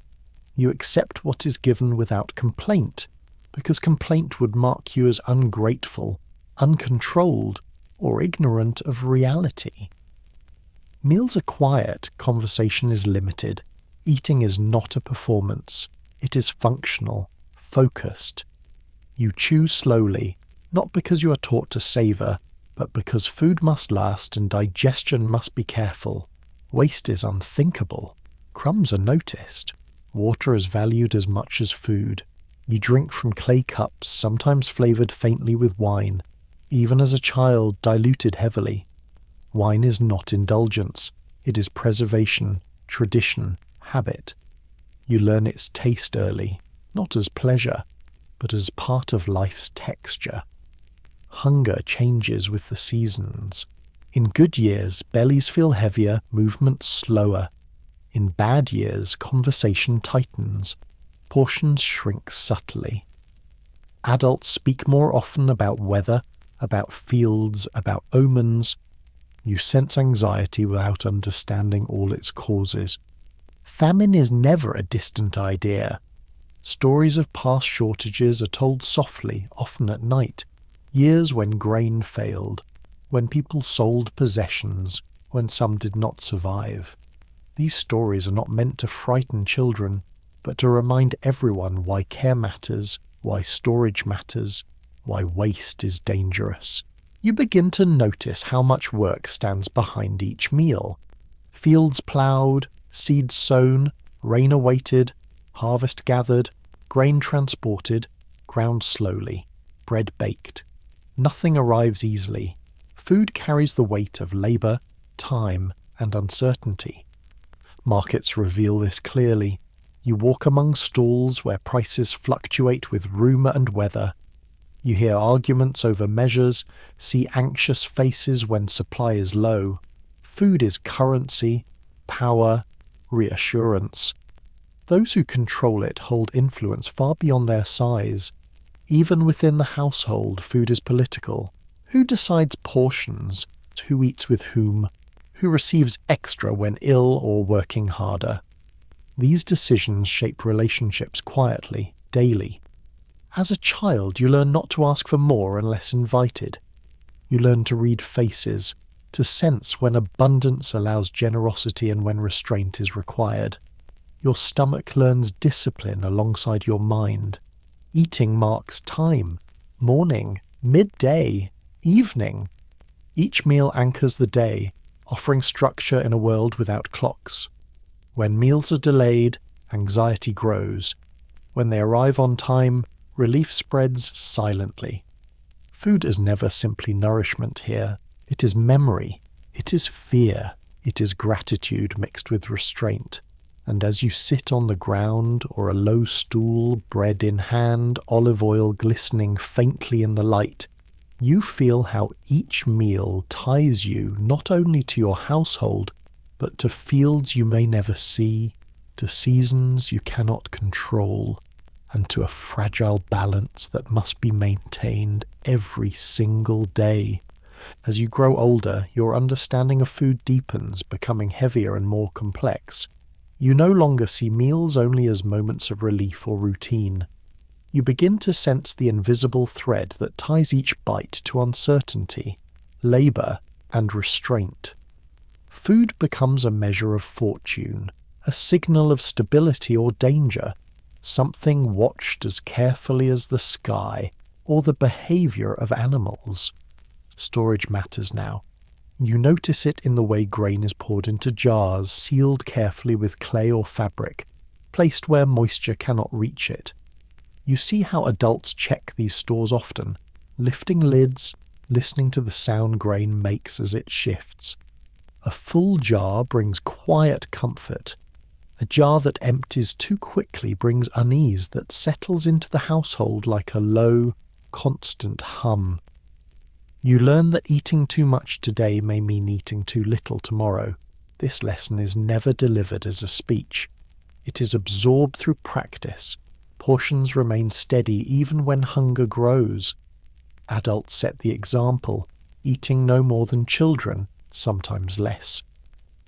You accept what is given without complaint, because complaint would mark you as ungrateful, uncontrolled, or ignorant of reality. Meals are quiet, conversation is limited. Eating is not a performance. It is functional, focused. You chew slowly, not because you are taught to savour, but because food must last and digestion must be careful. Waste is unthinkable. Crumbs are noticed. Water is valued as much as food. You drink from clay cups, sometimes flavoured faintly with wine. Even as a child, diluted heavily. Wine is not indulgence. It is preservation, tradition, habit. You learn its taste early, not as pleasure, but as part of life's texture. Hunger changes with the seasons. In good years, bellies feel heavier, movement slower. In bad years, conversation tightens. Portions shrink subtly. Adults speak more often about weather, about fields, about omens. You sense anxiety without understanding all its causes. Famine is never a distant idea. Stories of past shortages are told softly, often at night. Years when grain failed, when people sold possessions, when some did not survive. These stories are not meant to frighten children, but to remind everyone why care matters, why storage matters, why waste is dangerous. You begin to notice how much work stands behind each meal. Fields ploughed, seeds sown, rain awaited, harvest gathered, grain transported, ground slowly, bread baked. Nothing arrives easily. Food carries the weight of labour, time, and uncertainty. Markets reveal this clearly. You walk among stalls where prices fluctuate with rumour and weather. You hear arguments over measures, see anxious faces when supply is low. Food is currency, power, reassurance. Those who control it hold influence far beyond their size. Even within the household, food is political. Who decides portions? Who eats with whom? Who receives extra when ill or working harder? These decisions shape relationships quietly, daily. As a child, you learn not to ask for more unless invited. You learn to read faces, to sense when abundance allows generosity and when restraint is required. Your stomach learns discipline alongside your mind. Eating marks time, morning, midday, evening. Each meal anchors the day, offering structure in a world without clocks. When meals are delayed, anxiety grows. When they arrive on time, relief spreads silently. Food is never simply nourishment here. It is memory. It is fear. It is gratitude mixed with restraint. And as you sit on the ground or a low stool, bread in hand, olive oil glistening faintly in the light, you feel how each meal ties you not only to your household, but to fields you may never see, to seasons you cannot control, and to a fragile balance that must be maintained every single day. As you grow older, your understanding of food deepens, becoming heavier and more complex. You no longer see meals only as moments of relief or routine. You begin to sense the invisible thread that ties each bite to uncertainty, labour, and restraint. Food becomes a measure of fortune, a signal of stability or danger, something watched as carefully as the sky or the behaviour of animals. Storage matters now. You notice it in the way grain is poured into jars, sealed carefully with clay or fabric, placed where moisture cannot reach it. You see how adults check these stores often, lifting lids, listening to the sound grain makes as it shifts. A full jar brings quiet comfort. A jar that empties too quickly brings unease that settles into the household like a low, constant hum. You learn that eating too much today may mean eating too little tomorrow. This lesson is never delivered as a speech. It is absorbed through practice. Portions remain steady even when hunger grows. Adults set the example, eating no more than children, sometimes less.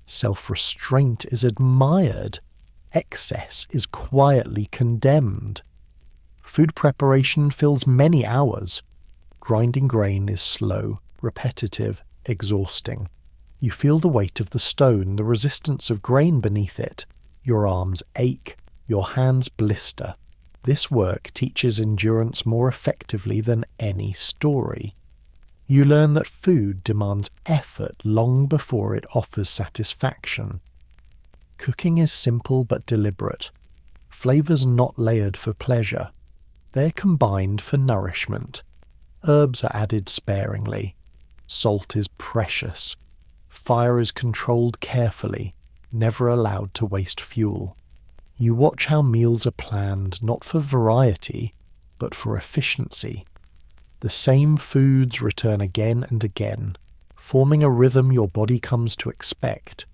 Self-restraint is admired. Excess is quietly condemned. Food preparation fills many hours. Grinding grain is slow, repetitive, exhausting. You feel the weight of the stone, the resistance of grain beneath it. Your arms ache, your hands blister. This work teaches endurance more effectively than any story. You learn that food demands effort long before it offers satisfaction. Cooking is simple but deliberate. Flavours not layered for pleasure. They're combined for nourishment. Herbs are added sparingly. Salt is precious. Fire is controlled carefully, never allowed to waste fuel. You watch how meals are planned not for variety, but for efficiency. The same foods return again and again, forming a rhythm your body comes to expect.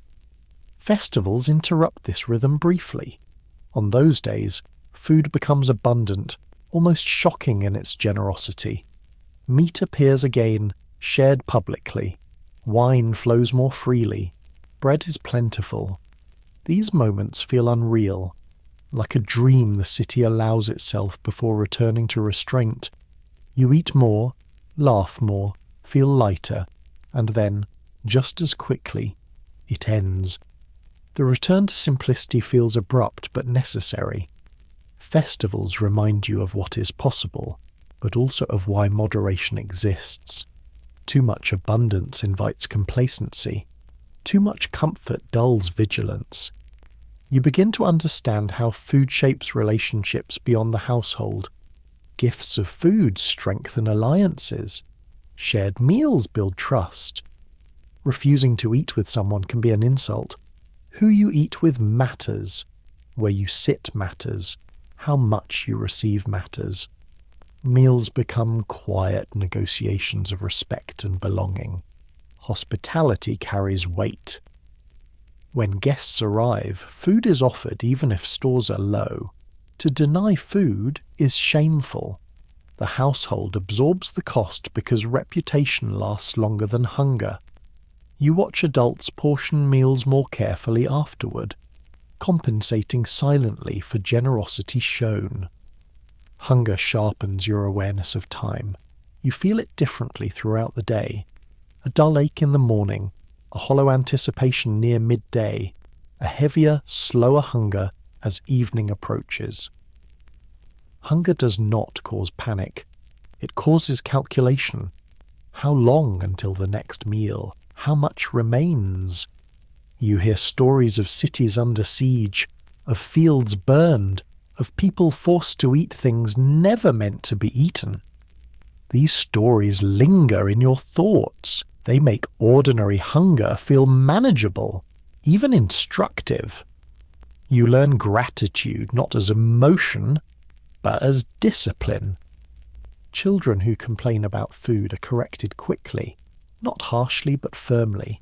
Festivals interrupt this rhythm briefly. On those days, food becomes abundant, almost shocking in its generosity. Meat appears again, shared publicly. Wine flows more freely. Bread is plentiful. These moments feel unreal, like a dream the city allows itself before returning to restraint. You eat more, laugh more, feel lighter, and then, just as quickly, it ends. The return to simplicity feels abrupt but necessary. Festivals remind you of what is possible, but also of why moderation exists. Too much abundance invites complacency. Too much comfort dulls vigilance. You begin to understand how food shapes relationships beyond the household. Gifts of food strengthen alliances. Shared meals build trust. Refusing to eat with someone can be an insult. Who you eat with matters. Where you sit matters. How much you receive matters. Meals become quiet negotiations of respect and belonging. Hospitality carries weight. When guests arrive, food is offered even if stores are low. To deny food is shameful. The household absorbs the cost because reputation lasts longer than hunger. You watch adults portion meals more carefully afterward, compensating silently for generosity shown. Hunger sharpens your awareness of time. You feel it differently throughout the day. A dull ache in the morning, a hollow anticipation near midday, a heavier, slower hunger as evening approaches. Hunger does not cause panic. It causes calculation. How long until the next meal? How much remains? You hear stories of cities under siege, of fields burned, of people forced to eat things never meant to be eaten. These stories linger in your thoughts. They make ordinary hunger feel manageable, even instructive. You learn gratitude not as emotion, but as discipline. Children who complain about food are corrected quickly, not harshly but firmly.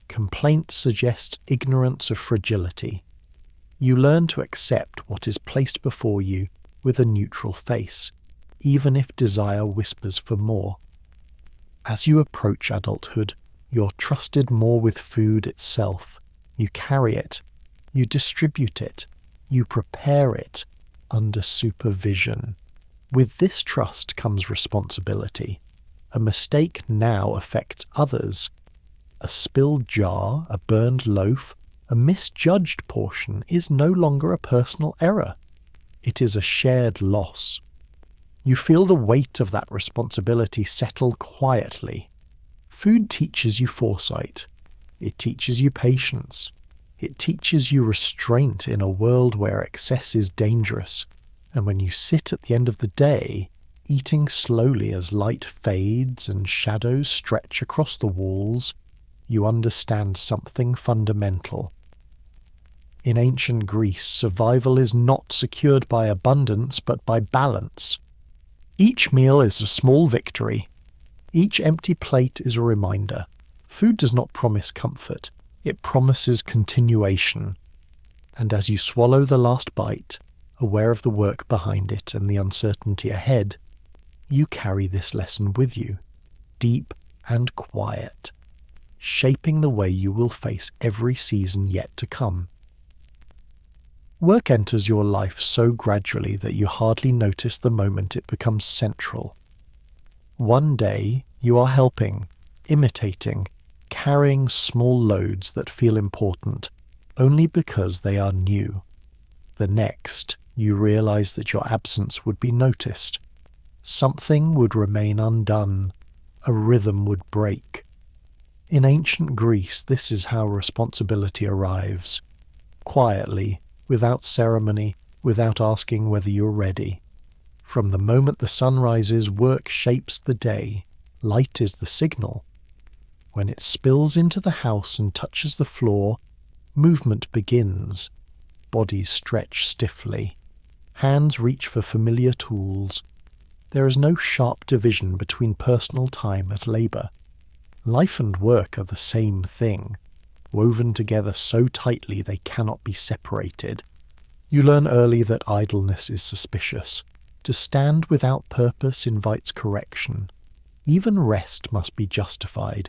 Complaint suggests ignorance of fragility. You learn to accept what is placed before you with a neutral face, even if desire whispers for more. As you approach adulthood, you're trusted more with food itself. You carry it, you distribute it, you prepare it under supervision. With this trust comes responsibility. A mistake now affects others. A spilled jar, a burned loaf, a misjudged portion is no longer a personal error. It is a shared loss. You feel the weight of that responsibility settle quietly. Food teaches you foresight. It teaches you patience. It teaches you restraint in a world where excess is dangerous. And when you sit at the end of the day, eating slowly as light fades and shadows stretch across the walls, you understand something fundamental. In ancient Greece, survival is not secured by abundance but by balance. Each meal is a small victory. Each empty plate is a reminder. Food does not promise comfort. It promises continuation. And as you swallow the last bite, aware of the work behind it and the uncertainty ahead, you carry this lesson with you, deep and quiet, shaping the way you will face every season yet to come. Work enters your life so gradually that you hardly notice the moment it becomes central. One day you are helping, imitating, carrying small loads that feel important only because they are new. The next, you realize that your absence would be noticed. Something would remain undone. A rhythm would break. In ancient Greece, this is how responsibility arrives. Quietly, without ceremony, without asking whether you're ready. From the moment the sun rises, work shapes the day. Light is the signal. When it spills into the house and touches the floor, movement begins. Bodies stretch stiffly. Hands reach for familiar tools. There is no sharp division between personal time and labour. Life and work are the same thing, woven together so tightly they cannot be separated. You learn early that idleness is suspicious. To stand without purpose invites correction. Even rest must be justified.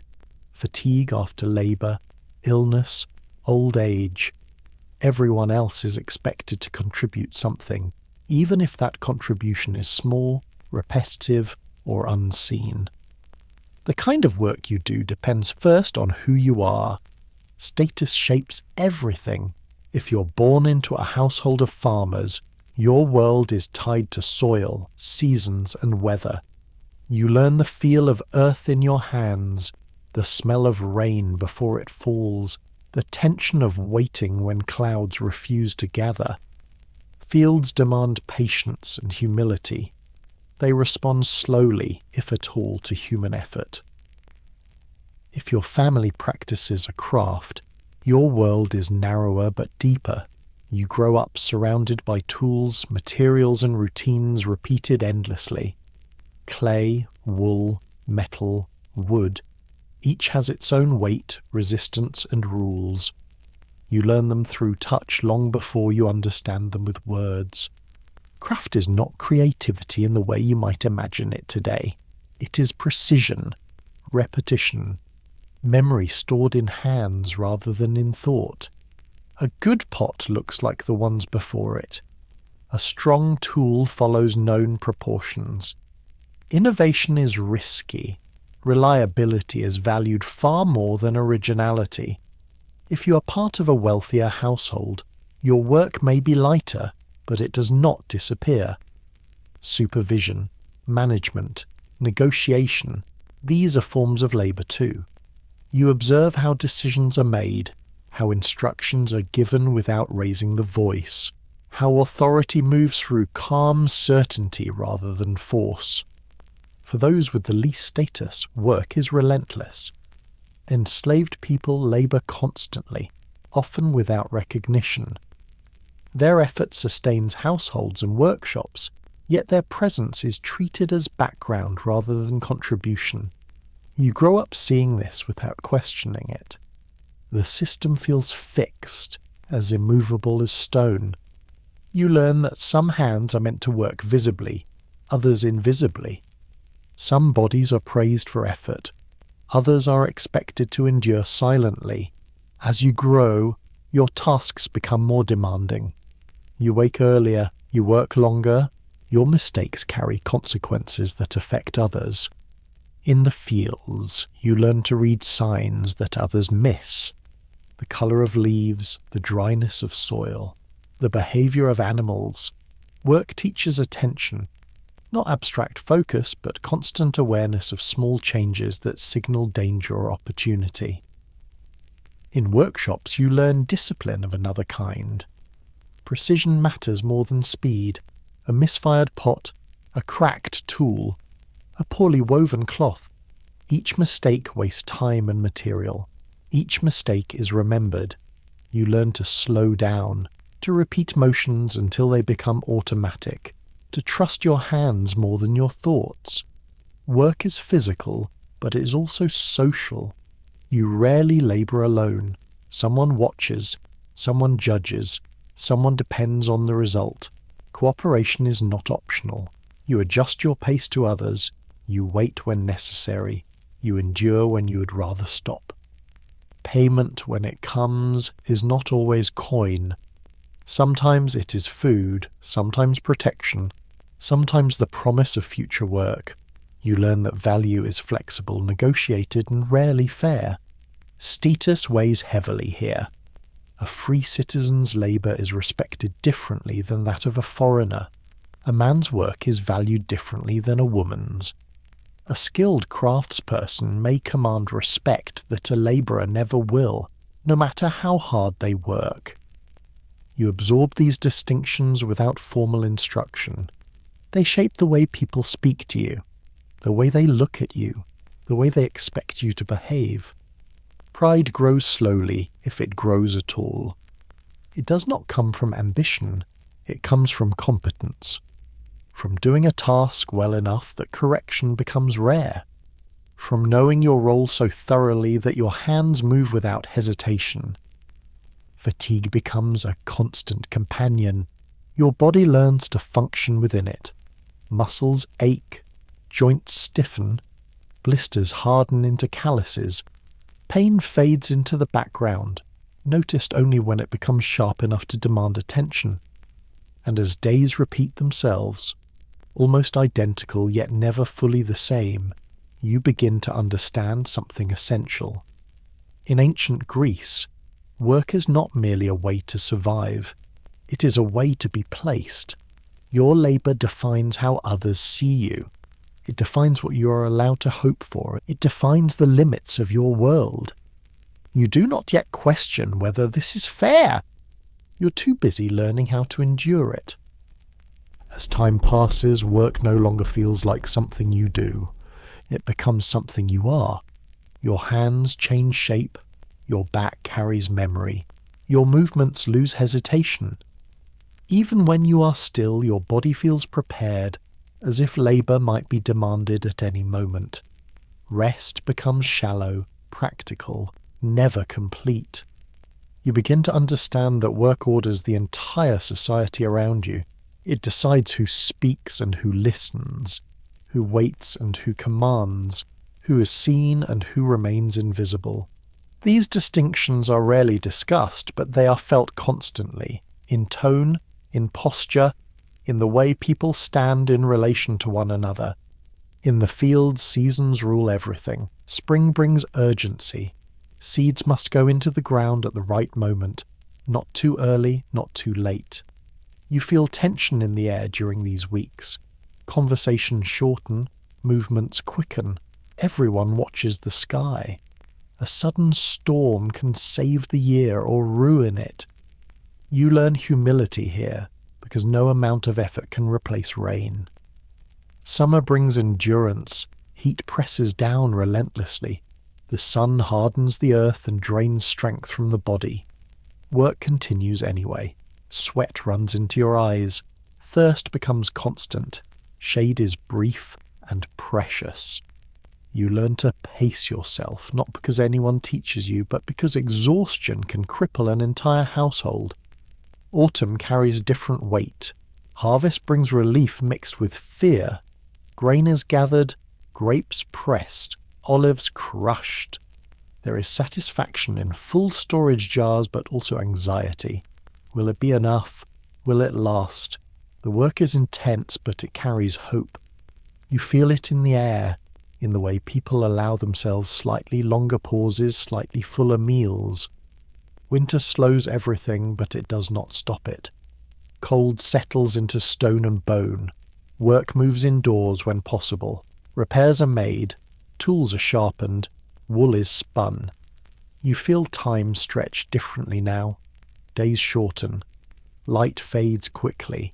Fatigue after labour, illness, old age. Everyone else is expected to contribute something, even if that contribution is small, repetitive, or unseen. The kind of work you do depends first on who you are. Status shapes everything. If you're born into a household of farmers, your world is tied to soil, seasons, and weather. You learn the feel of earth in your hands, the smell of rain before it falls, the tension of waiting when clouds refuse to gather. Fields demand patience and humility. They respond slowly, if at all, to human effort. If your family practices a craft, your world is narrower but deeper. You grow up surrounded by tools, materials, and routines repeated endlessly. Clay, wool, metal, wood. Each has its own weight, resistance, and rules. You learn them through touch long before you understand them with words. Craft is not creativity in the way you might imagine it today. It is precision, repetition, memory stored in hands rather than in thought. A good pot looks like the ones before it. A strong tool follows known proportions. Innovation is risky. Reliability is valued far more than originality. If you are part of a wealthier household, your work may be lighter, but it does not disappear. Supervision, management, negotiation, these are forms of labour too. You observe how decisions are made, how instructions are given without raising the voice, how authority moves through calm certainty rather than force. For those with the least status, work is relentless. Enslaved people labour constantly, often without recognition. Their effort sustains households and workshops, yet their presence is treated as background rather than contribution. You grow up seeing this without questioning it. The system feels fixed, as immovable as stone. You learn that some hands are meant to work visibly, others invisibly. Some bodies are praised for effort, others are expected to endure silently. As you grow, your tasks become more demanding. You wake earlier, you work longer, your mistakes carry consequences that affect others. In the fields, you learn to read signs that others miss. The colour of leaves, the dryness of soil, the behaviour of animals. Work teaches attention. Not abstract focus, but constant awareness of small changes that signal danger or opportunity. In workshops, you learn discipline of another kind. Precision matters more than speed. A misfired pot, a cracked tool, a poorly woven cloth. Each mistake wastes time and material. Each mistake is remembered. You learn to slow down, to repeat motions until they become automatic, to trust your hands more than your thoughts. Work is physical, but it is also social. You rarely labour alone. Someone watches, someone judges, someone depends on the result. Cooperation is not optional. You adjust your pace to others. You wait when necessary. You endure when you would rather stop. Payment, when it comes, is not always coin. Sometimes it is food, sometimes protection, sometimes the promise of future work. You learn that value is flexible, negotiated, and rarely fair. Status weighs heavily here. A free citizen's labour is respected differently than that of a foreigner. A man's work is valued differently than a woman's. A skilled craftsperson may command respect that a labourer never will, no matter how hard they work. You absorb these distinctions without formal instruction. They shape the way people speak to you, the way they look at you, the way they expect you to behave. Pride grows slowly, if it grows at all. It does not come from ambition, it comes from competence. From doing a task well enough that correction becomes rare. From knowing your role so thoroughly that your hands move without hesitation. Fatigue becomes a constant companion. Your body learns to function within it. Muscles ache, joints stiffen, blisters harden into calluses. Pain fades into the background. noticed only when it becomes sharp enough to demand attention. And as days repeat themselves, almost identical yet never fully the same, you begin to understand something essential. In ancient Greece, work is not merely a way to survive. It is a way to be placed. Your labour defines how others see you. It defines what you are allowed to hope for. It defines the limits of your world. You do not yet question whether this is fair. You're too busy learning how to endure it. As time passes, work no longer feels like something you do. It becomes something you are. Your hands change shape. Your back carries memory. Your movements lose hesitation. Even when you are still, your body feels prepared, as if labour might be demanded at any moment. Rest becomes shallow, practical, never complete. You begin to understand that work orders the entire society around you. It decides who speaks and who listens, who waits and who commands, who is seen and who remains invisible. These distinctions are rarely discussed, but they are felt constantly, in tone, in posture, in the way people stand in relation to one another. In the fields, seasons rule everything. Spring brings urgency. Seeds must go into the ground at the right moment, not too early, not too late. You feel tension in the air during these weeks. Conversations shorten, movements quicken. Everyone watches the sky. A sudden storm can save the year or ruin it. You learn humility here, because no amount of effort can replace rain. Summer brings endurance. Heat presses down relentlessly. The sun hardens the earth and drains strength from the body. Work continues anyway. Sweat runs into your eyes. Thirst becomes constant. Shade is brief and precious. You learn to pace yourself, not because anyone teaches you, but because exhaustion can cripple an entire household. Autumn carries different weight. Harvest brings relief mixed with fear. Grain is gathered, grapes pressed, olives crushed. There is satisfaction in full storage jars, but also anxiety. Will it be enough? Will it last? The work is intense, but it carries hope. You feel it in the air, in the way people allow themselves slightly longer pauses, slightly fuller meals. Winter slows everything, but it does not stop it. Cold settles into stone and bone. Work moves indoors when possible. Repairs are made. Tools are sharpened. Wool is spun. You feel time stretch differently now. Days shorten. Light fades quickly.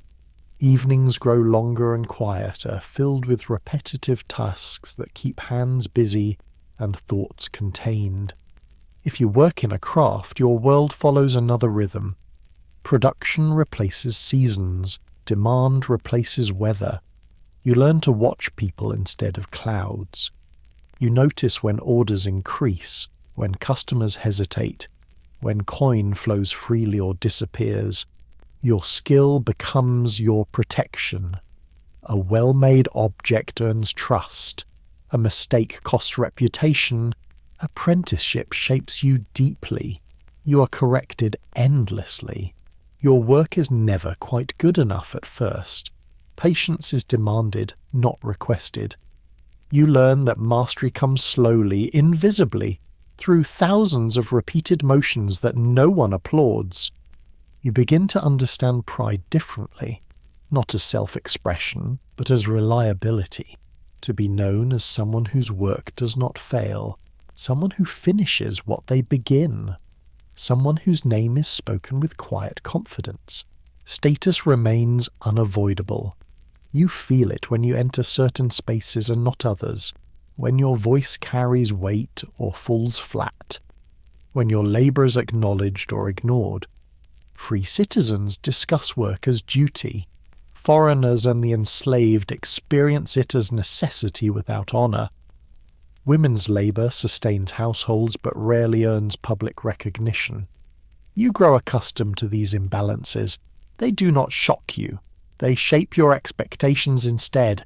Evenings grow longer and quieter, filled with repetitive tasks that keep hands busy and thoughts contained. If you work in a craft, your world follows another rhythm. Production replaces seasons. Demand replaces weather. You learn to watch people instead of clouds. You notice when orders increase, when customers hesitate, when coin flows freely or disappears. Your skill becomes your protection. A well-made object earns trust. A mistake costs reputation. Apprenticeship shapes you deeply. You are corrected endlessly. Your work is never quite good enough at first. Patience is demanded, not requested. You learn that mastery comes slowly, invisibly, through thousands of repeated motions that no one applauds. You begin to understand pride differently, not as self-expression, but as reliability. To be known as someone whose work does not fail, someone who finishes what they begin, someone whose name is spoken with quiet confidence. Status remains unavoidable. You feel it when you enter certain spaces and not others, when your voice carries weight or falls flat, when your labour is acknowledged or ignored. Free citizens discuss work as duty. Foreigners and the enslaved experience it as necessity without honour. Women's labour sustains households but rarely earns public recognition. You grow accustomed to these imbalances. They do not shock you. They shape your expectations instead.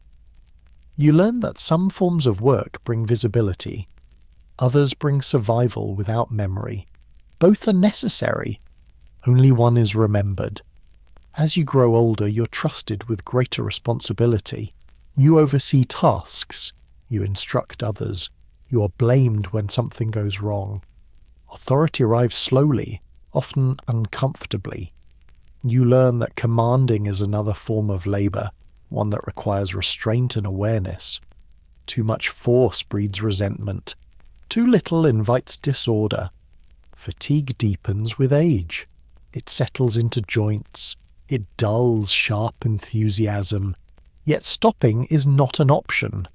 You learn that some forms of work bring visibility. Others bring survival without memory. Both are necessary. Only one is remembered. As you grow older, you're trusted with greater responsibility. You oversee tasks. You instruct others. You are blamed when something goes wrong. Authority arrives slowly, often uncomfortably. You learn that commanding is another form of labor, one that requires restraint and awareness. Too much force breeds resentment. Too little invites disorder. Fatigue deepens with age. It settles into joints. It dulls sharp enthusiasm. Yet stopping is not an option.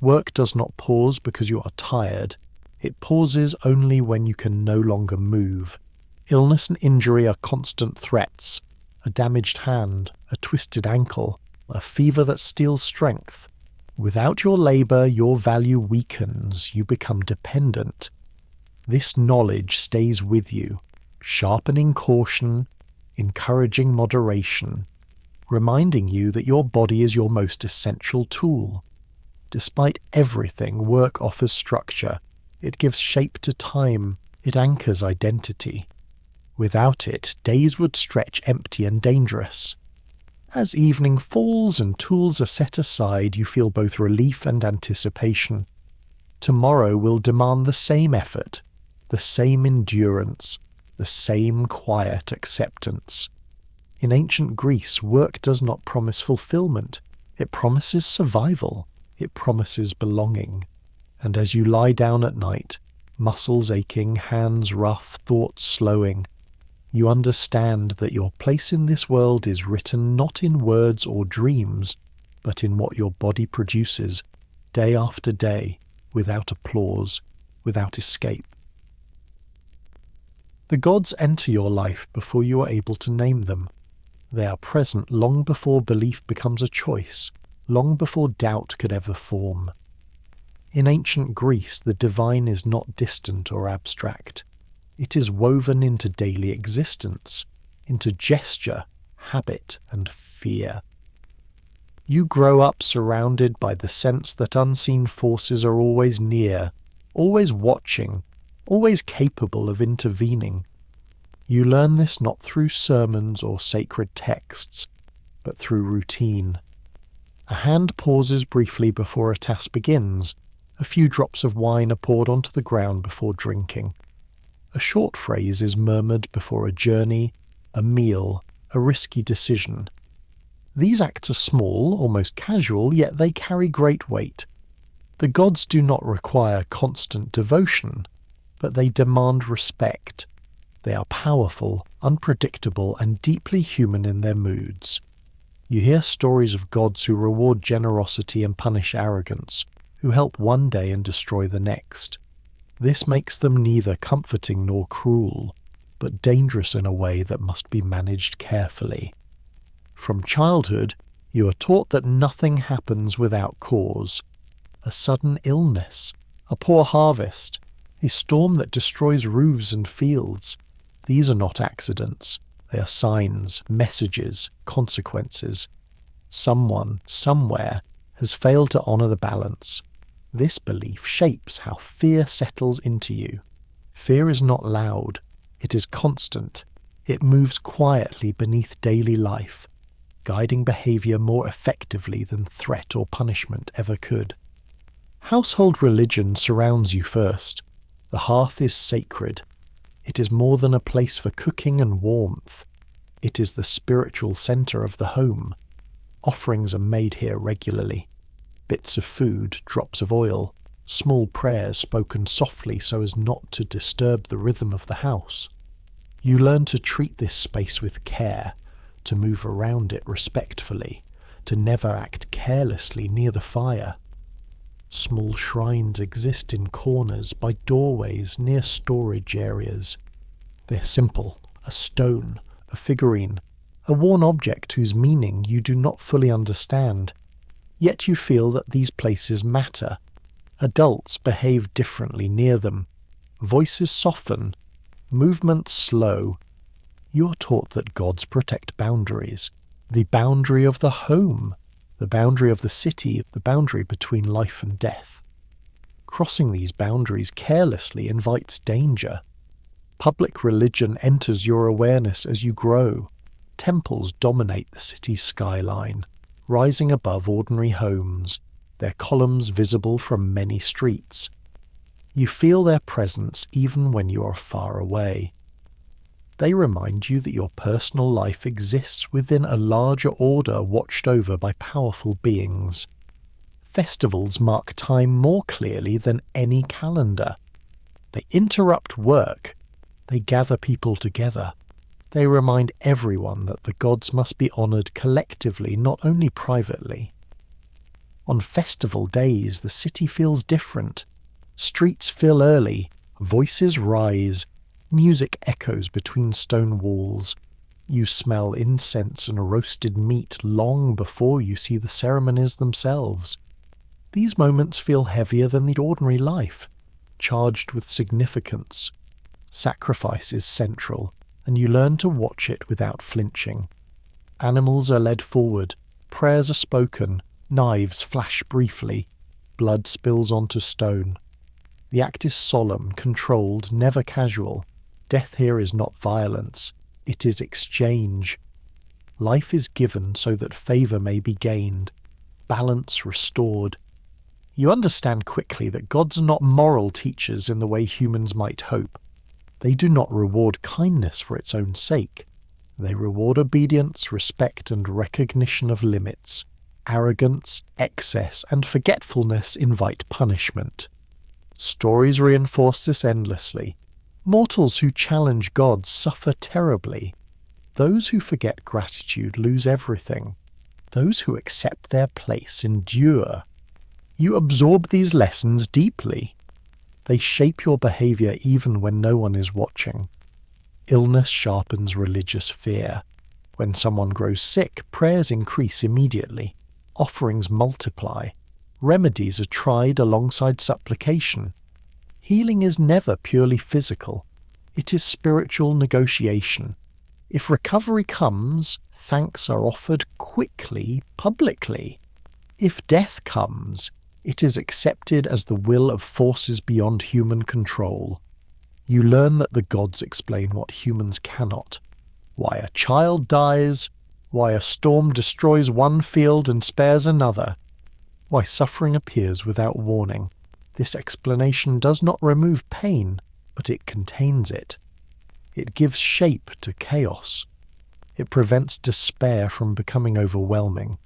Work does not pause because you are tired. It pauses only when you can no longer move. Illness and injury are constant threats. A damaged hand, a twisted ankle, a fever that steals strength. Without your labor, your value weakens. You become dependent. This knowledge stays with you, sharpening caution, encouraging moderation, reminding you that your body is your most essential tool. Despite everything, work offers structure. It gives shape to time. It anchors identity. Without it, days would stretch empty and dangerous. As evening falls and tools are set aside, you feel both relief and anticipation. Tomorrow will demand the same effort, the same endurance, the same quiet acceptance. In ancient Greece, work does not promise fulfillment. It promises survival. It promises belonging. And as you lie down at night, muscles aching, hands rough, thoughts slowing, you understand that your place in this world is written not in words or dreams, but in what your body produces, day after day, without applause, without escape. The gods enter your life before you are able to name them. They are present long before belief becomes a choice, long before doubt could ever form. In ancient Greece, the divine is not distant or abstract. It is woven into daily existence, into gesture, habit, and fear. You grow up surrounded by the sense that unseen forces are always near, always watching, always capable of intervening. You learn this not through sermons or sacred texts, but through routine. A hand pauses briefly before a task begins. A few drops of wine are poured onto the ground before drinking. A short phrase is murmured before a journey, a meal, a risky decision. These acts are small, almost casual, yet they carry great weight. The gods do not require constant devotion, but they demand respect. They are powerful, unpredictable, and deeply human in their moods. You hear stories of gods who reward generosity and punish arrogance, who help one day and destroy the next. This makes them neither comforting nor cruel, but dangerous in a way that must be managed carefully. From childhood, you are taught that nothing happens without cause. A sudden illness, a poor harvest, a storm that destroys roofs and fields. These are not accidents. They are signs, messages, consequences. Someone, somewhere, has failed to honour the balance. This belief shapes how fear settles into you. Fear is not loud. It is constant. It moves quietly beneath daily life, guiding behaviour more effectively than threat or punishment ever could. Household religion surrounds you first. The hearth is sacred. It is more than a place for cooking and warmth. It is the spiritual centre of the home. Offerings are made here regularly. Bits of food, drops of oil, small prayers spoken softly so as not to disturb the rhythm of the house. You learn to treat this space with care, to move around it respectfully, to never act carelessly near the fire. Small shrines exist in corners, by doorways, near storage areas. They're simple, a stone, a figurine, a worn object whose meaning you do not fully understand. Yet you feel that these places matter. Adults behave differently near them. Voices soften, movements slow. You are taught that gods protect boundaries. The boundary of the home, the boundary of the city, the boundary between life and death. Crossing these boundaries carelessly invites danger. Public religion enters your awareness as you grow. Temples dominate the city's skyline, rising above ordinary homes, their columns visible from many streets. You feel their presence even when you are far away. They remind you that your personal life exists within a larger order watched over by powerful beings. Festivals mark time more clearly than any calendar. They interrupt work. They gather people together. They remind everyone that the gods must be honoured collectively, not only privately. On festival days, the city feels different. Streets fill early, voices rise, music echoes between stone walls. You smell incense and roasted meat long before you see the ceremonies themselves. These moments feel heavier than the ordinary life, charged with significance. Sacrifice is central, and you learn to watch it without flinching. Animals are led forward, prayers are spoken, knives flash briefly, blood spills onto stone. The act is solemn, controlled, never casual. Death here is not violence, it is exchange. Life is given so that favour may be gained, balance restored. You understand quickly that gods are not moral teachers in the way humans might hope. They do not reward kindness for its own sake. They reward obedience, respect, and recognition of limits. Arrogance, excess, and forgetfulness invite punishment. Stories reinforce this endlessly. Mortals who challenge gods suffer terribly. Those who forget gratitude lose everything. Those who accept their place endure. You absorb these lessons deeply. They shape your behaviour even when no one is watching. Illness sharpens religious fear. When someone grows sick, prayers increase immediately. Offerings multiply. Remedies are tried alongside supplication. Healing is never purely physical. It is spiritual negotiation. If recovery comes, thanks are offered quickly, publicly. If death comes, it is accepted as the will of forces beyond human control. You learn that the gods explain what humans cannot. Why a child dies, why a storm destroys one field and spares another, why suffering appears without warning. This explanation does not remove pain, but it contains it. It gives shape to chaos. It prevents despair from becoming overwhelming.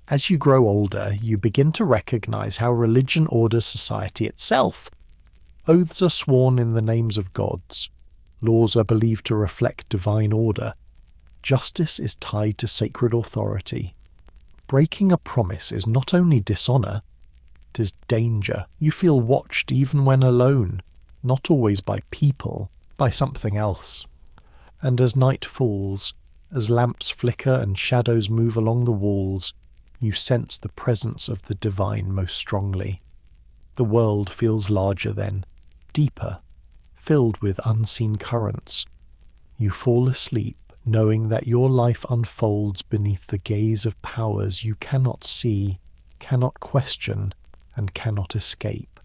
As you grow older, you begin to recognize how religion orders society itself. Oaths are sworn in the names of gods. Laws are believed to reflect divine order. Justice is tied to sacred authority. Breaking a promise is not only dishonor, it is danger. You feel watched even when alone, not always by people, by something else. And as night falls, as lamps flicker and shadows move along the walls, you sense the presence of the divine most strongly. The world feels larger then, deeper, filled with unseen currents. You fall asleep, knowing that your life unfolds beneath the gaze of powers you cannot see, cannot question, and cannot escape.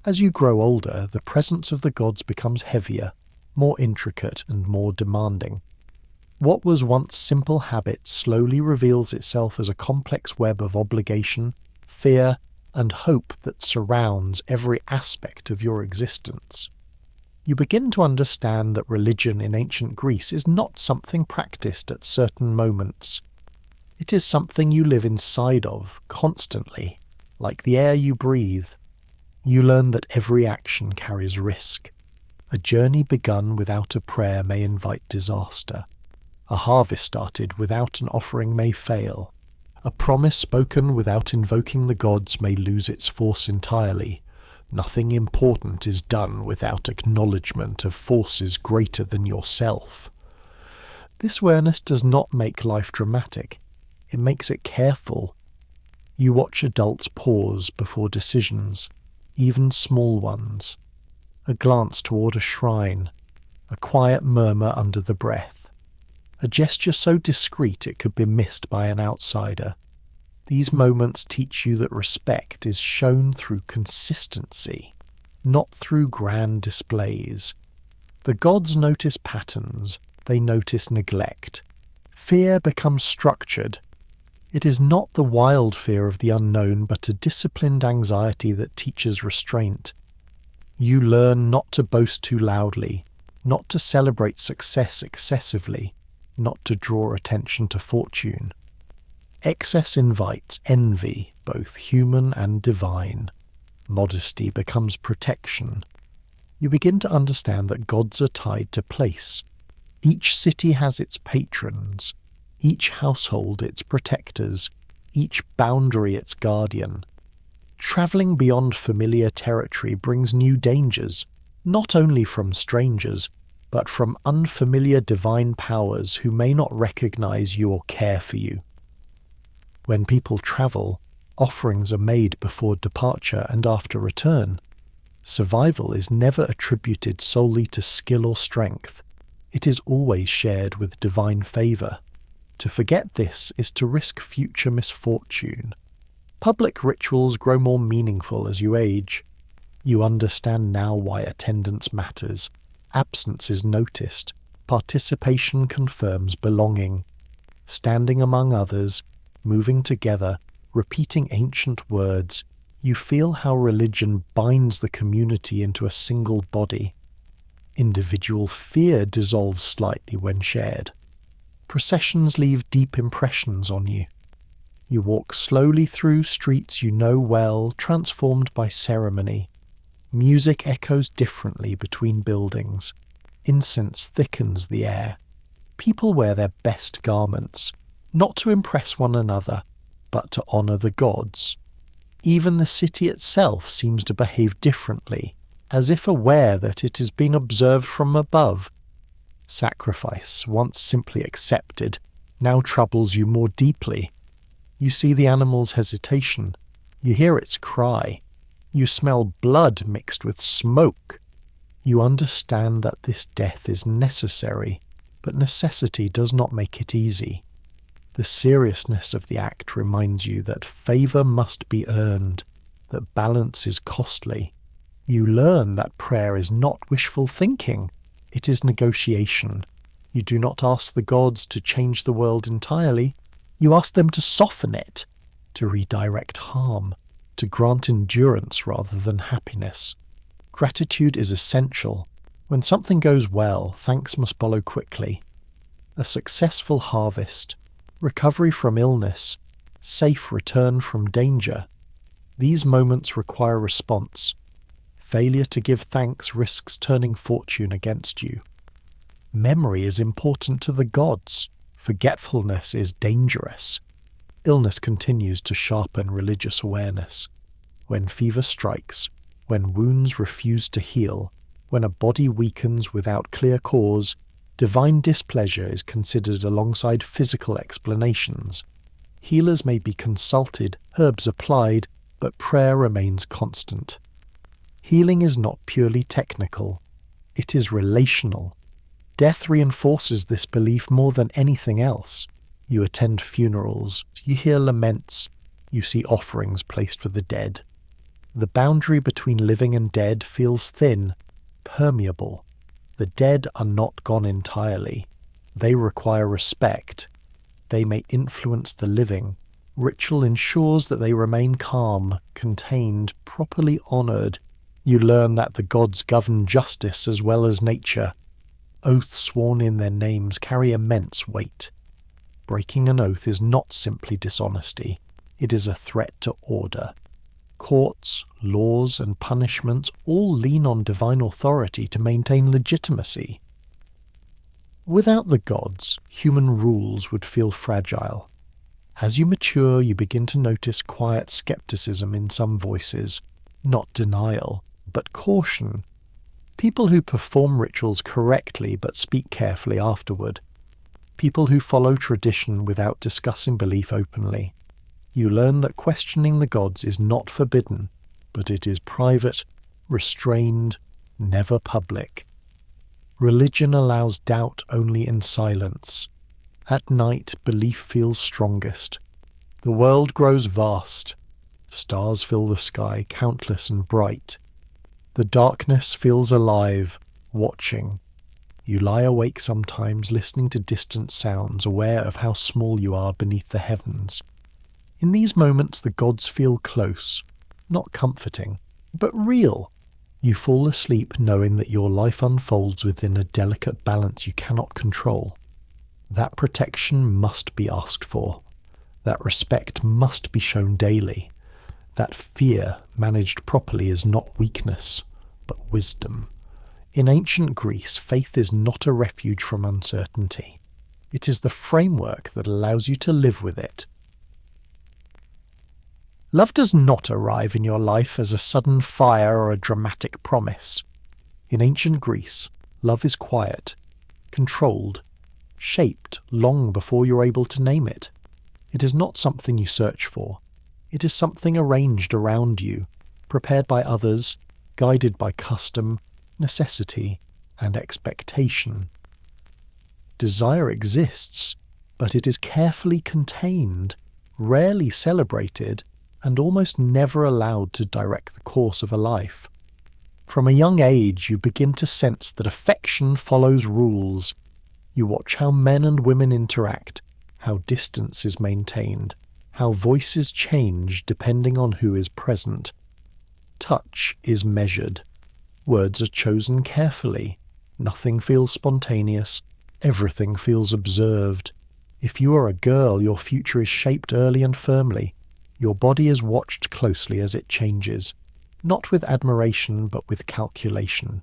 As you grow older, the presence of the gods becomes heavier, more intricate, and more demanding. What was once simple habit slowly reveals itself as a complex web of obligation, fear, and hope that surrounds every aspect of your existence. You begin to understand that religion in ancient Greece is not something practiced at certain moments. It is something you live inside of, constantly, like the air you breathe. You learn that every action carries risk. A journey begun without a prayer may invite disaster. A harvest started without an offering may fail. A promise spoken without invoking the gods may lose its force entirely. Nothing important is done without acknowledgement of forces greater than yourself. This awareness does not make life dramatic. It makes it careful. You watch adults pause before decisions, even small ones. A glance toward a shrine, a quiet murmur under the breath. A gesture so discreet it could be missed by an outsider. These moments teach you that respect is shown through consistency, not through grand displays. The gods notice patterns, they notice neglect. Fear becomes structured. It is not the wild fear of the unknown, but a disciplined anxiety that teaches restraint. You learn not to boast too loudly, not to celebrate success excessively, not to draw attention to fortune. Excess invites envy, both human and divine. Modesty becomes protection. You begin to understand that gods are tied to place. Each city has its patrons, each household its protectors, each boundary its guardian. Travelling beyond familiar territory brings new dangers, not only from strangers, but from unfamiliar divine powers who may not recognize you or care for you. When people travel, offerings are made before departure and after return. Survival is never attributed solely to skill or strength. It is always shared with divine favour. To forget this is to risk future misfortune. Public rituals grow more meaningful as you age. You understand now why attendance matters. Absence is noticed. Participation confirms belonging. Standing among others, moving together, repeating ancient words, you feel how religion binds the community into a single body. Individual fear dissolves slightly when shared. Processions leave deep impressions on you. You walk slowly through streets you know well, transformed by ceremony. Music echoes differently between buildings. Incense thickens the air. People wear their best garments, not to impress one another, but to honour the gods. Even the city itself seems to behave differently, as if aware that it is being observed from above. Sacrifice, once simply accepted, now troubles you more deeply. You see the animal's hesitation. You hear its cry. You smell blood mixed with smoke. You understand that this death is necessary, but necessity does not make it easy. The seriousness of the act reminds you that favour must be earned, that balance is costly. You learn that prayer is not wishful thinking, it is negotiation. You do not ask the gods to change the world entirely, you ask them to soften it, to redirect harm, to grant endurance rather than happiness. Gratitude is essential. When something goes well, thanks must follow quickly. A successful harvest, recovery from illness, safe return from danger. These moments require response. Failure to give thanks risks turning fortune against you. Memory is important to the gods. Forgetfulness is dangerous. Illness continues to sharpen religious awareness. When fever strikes, when wounds refuse to heal, when a body weakens without clear cause, divine displeasure is considered alongside physical explanations. Healers may be consulted, herbs applied, but prayer remains constant. Healing is not purely technical, it is relational. Death reinforces this belief more than anything else. You attend funerals, you hear laments, you see offerings placed for the dead. The boundary between living and dead feels thin, permeable. The dead are not gone entirely. They require respect. They may influence the living. Ritual ensures that they remain calm, contained, properly honoured. You learn that the gods govern justice as well as nature. Oaths sworn in their names carry immense weight. Breaking an oath is not simply dishonesty, it is a threat to order. Courts, laws, and punishments all lean on divine authority to maintain legitimacy. Without the gods, human rules would feel fragile. As you mature, you begin to notice quiet skepticism in some voices, not denial, but caution. People who perform rituals correctly but speak carefully afterward. People who follow tradition without discussing belief openly. You learn that questioning the gods is not forbidden, but it is private, restrained, never public. Religion allows doubt only in silence. At night, belief feels strongest. The world grows vast. Stars fill the sky, countless and bright. The darkness feels alive, watching. You lie awake sometimes, listening to distant sounds, aware of how small you are beneath the heavens. In these moments the gods feel close, not comforting, but real. You fall asleep knowing that your life unfolds within a delicate balance you cannot control. That protection must be asked for. That respect must be shown daily. That fear managed properly is not weakness, but wisdom. In ancient Greece, faith is not a refuge from uncertainty. It is the framework that allows you to live with it. Love does not arrive in your life as a sudden fire or a dramatic promise. In ancient Greece, love is quiet, controlled, shaped long before you're able to name it. It is not something you search for. It is something arranged around you, prepared by others, guided by custom, necessity, and expectation. Desire exists, but it is carefully contained, rarely celebrated, and almost never allowed to direct the course of a life. From a young age, you begin to sense that affection follows rules. You watch how men and women interact, how distance is maintained, how voices change depending on who is present. Touch is measured. Words are chosen carefully. Nothing feels spontaneous. Everything feels observed. If you are a girl, your future is shaped early and firmly. Your body is watched closely as it changes, not with admiration but with calculation.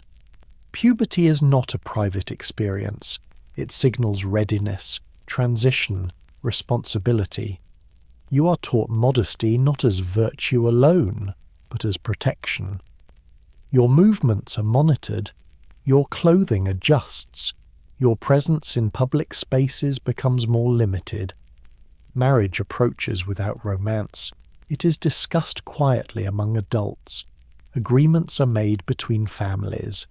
Puberty is not a private experience. It signals readiness, transition, responsibility. You are taught modesty not as virtue alone, but as protection. Your movements are monitored. Your clothing adjusts. Your presence in public spaces becomes more limited. Marriage approaches without romance. It is discussed quietly among adults. Agreements are made between families.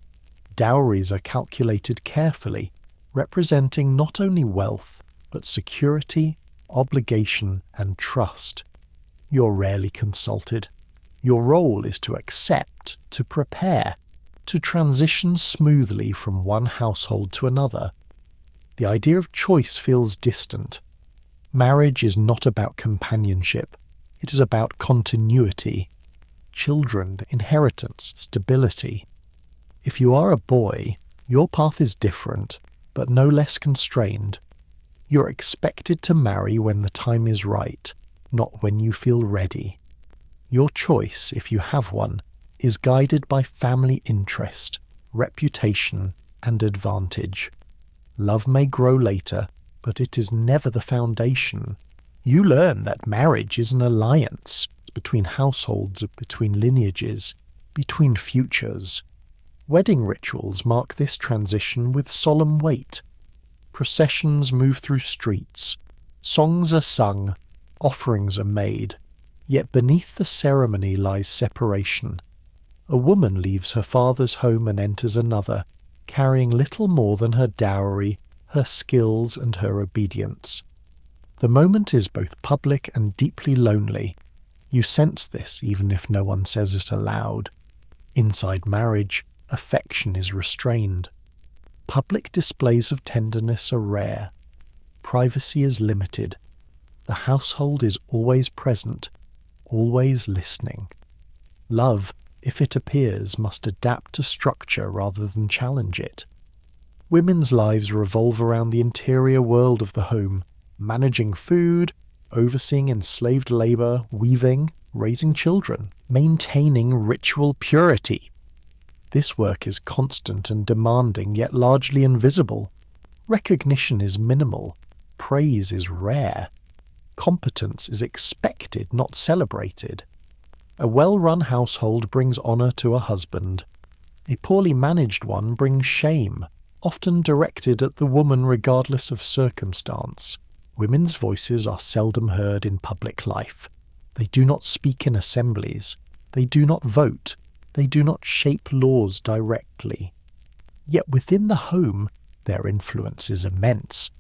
Dowries are calculated carefully, representing not only wealth, but security, obligation, and trust. You're rarely consulted. Your role is to accept, to prepare, to transition smoothly from one household to another. The idea of choice feels distant. Marriage is not about companionship. It is about continuity. Children, inheritance, stability. If you are a boy, your path is different, but no less constrained. You're expected to marry when the time is right, not when you feel ready. Your choice, if you have one, is guided by family interest, reputation, and advantage. Love may grow later, but it is never the foundation. You learn that marriage is an alliance between households, between lineages, between futures. Wedding rituals mark this transition with solemn weight. Processions move through streets. Songs are sung. Offerings are made. Yet beneath the ceremony lies separation. A woman leaves her father's home and enters another, carrying little more than her dowry, her skills, and her obedience. The moment is both public and deeply lonely. You sense this even if no one says it aloud. Inside marriage, affection is restrained. Public displays of tenderness are rare. Privacy is limited. The household is always present, always listening. Love, if it appears, must adapt to structure rather than challenge it. Women's lives revolve around the interior world of the home, managing food, overseeing enslaved labor, weaving, raising children, maintaining ritual purity. This work is constant and demanding, yet largely invisible. Recognition is minimal. Praise is rare. Competence is expected, not celebrated. A well-run household brings honor to a husband. A poorly managed one brings shame, often directed at the woman regardless of circumstance. Women's voices are seldom heard in public life. They do not speak in assemblies. They do not vote. They do not shape laws directly. Yet within the home, their influence is immense.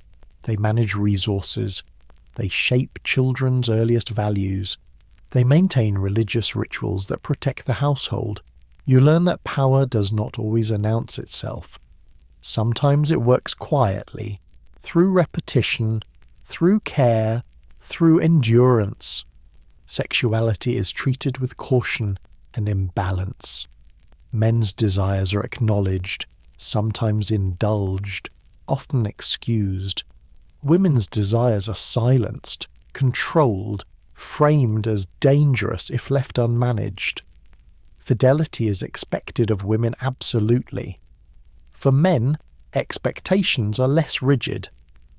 They manage resources. They shape children's earliest values. They maintain religious rituals that protect the household. You learn that power does not always announce itself. Sometimes it works quietly, through repetition, through care, through endurance. Sexuality is treated with caution and imbalance. Men's desires are acknowledged, sometimes indulged, often excused. Women's desires are silenced, controlled, framed as dangerous if left unmanaged. Fidelity is expected of women absolutely. For men, expectations are less rigid,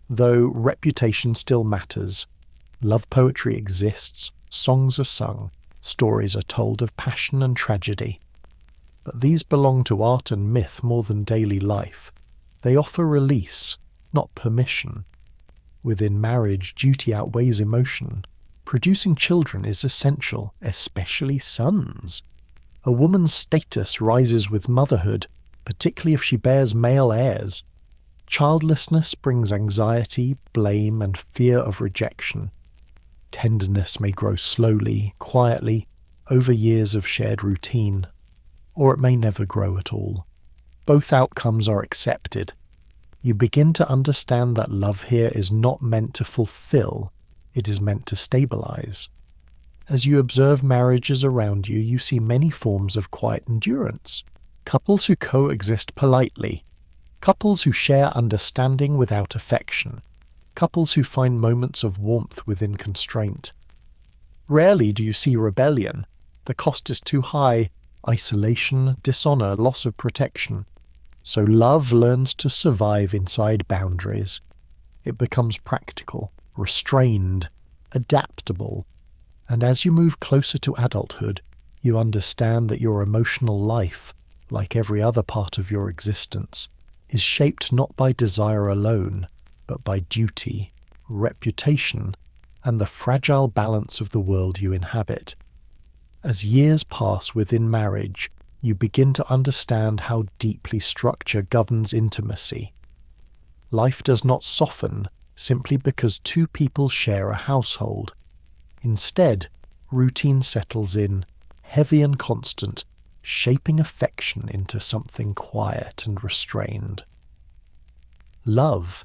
though reputation still matters. Love poetry exists, songs are sung, stories are told of passion and tragedy. But these belong to art and myth more than daily life. They offer release, not permission. Within marriage, duty outweighs emotion. Producing children is essential, especially sons. A woman's status rises with motherhood, particularly if she bears male heirs. Childlessness brings anxiety, blame, and fear of rejection. Tenderness may grow slowly, quietly, over years of shared routine, or it may never grow at all. Both outcomes are accepted. You begin to understand that love here is not meant to fulfill, it is meant to stabilize. As you observe marriages around you, you see many forms of quiet endurance. Couples who coexist politely. Couples who share understanding without affection. Couples who find moments of warmth within constraint. Rarely do you see rebellion. The cost is too high. Isolation, dishonor, loss of protection. So love learns to survive inside boundaries. It becomes practical, restrained, adaptable. And as you move closer to adulthood, you understand that your emotional life, like every other part of your existence, is shaped not by desire alone, but by duty, reputation, and the fragile balance of the world you inhabit. As years pass within marriage, you begin to understand how deeply structure governs intimacy. Life does not soften simply because two people share a household. Instead, routine settles in, heavy and constant, shaping affection into something quiet and restrained. Love,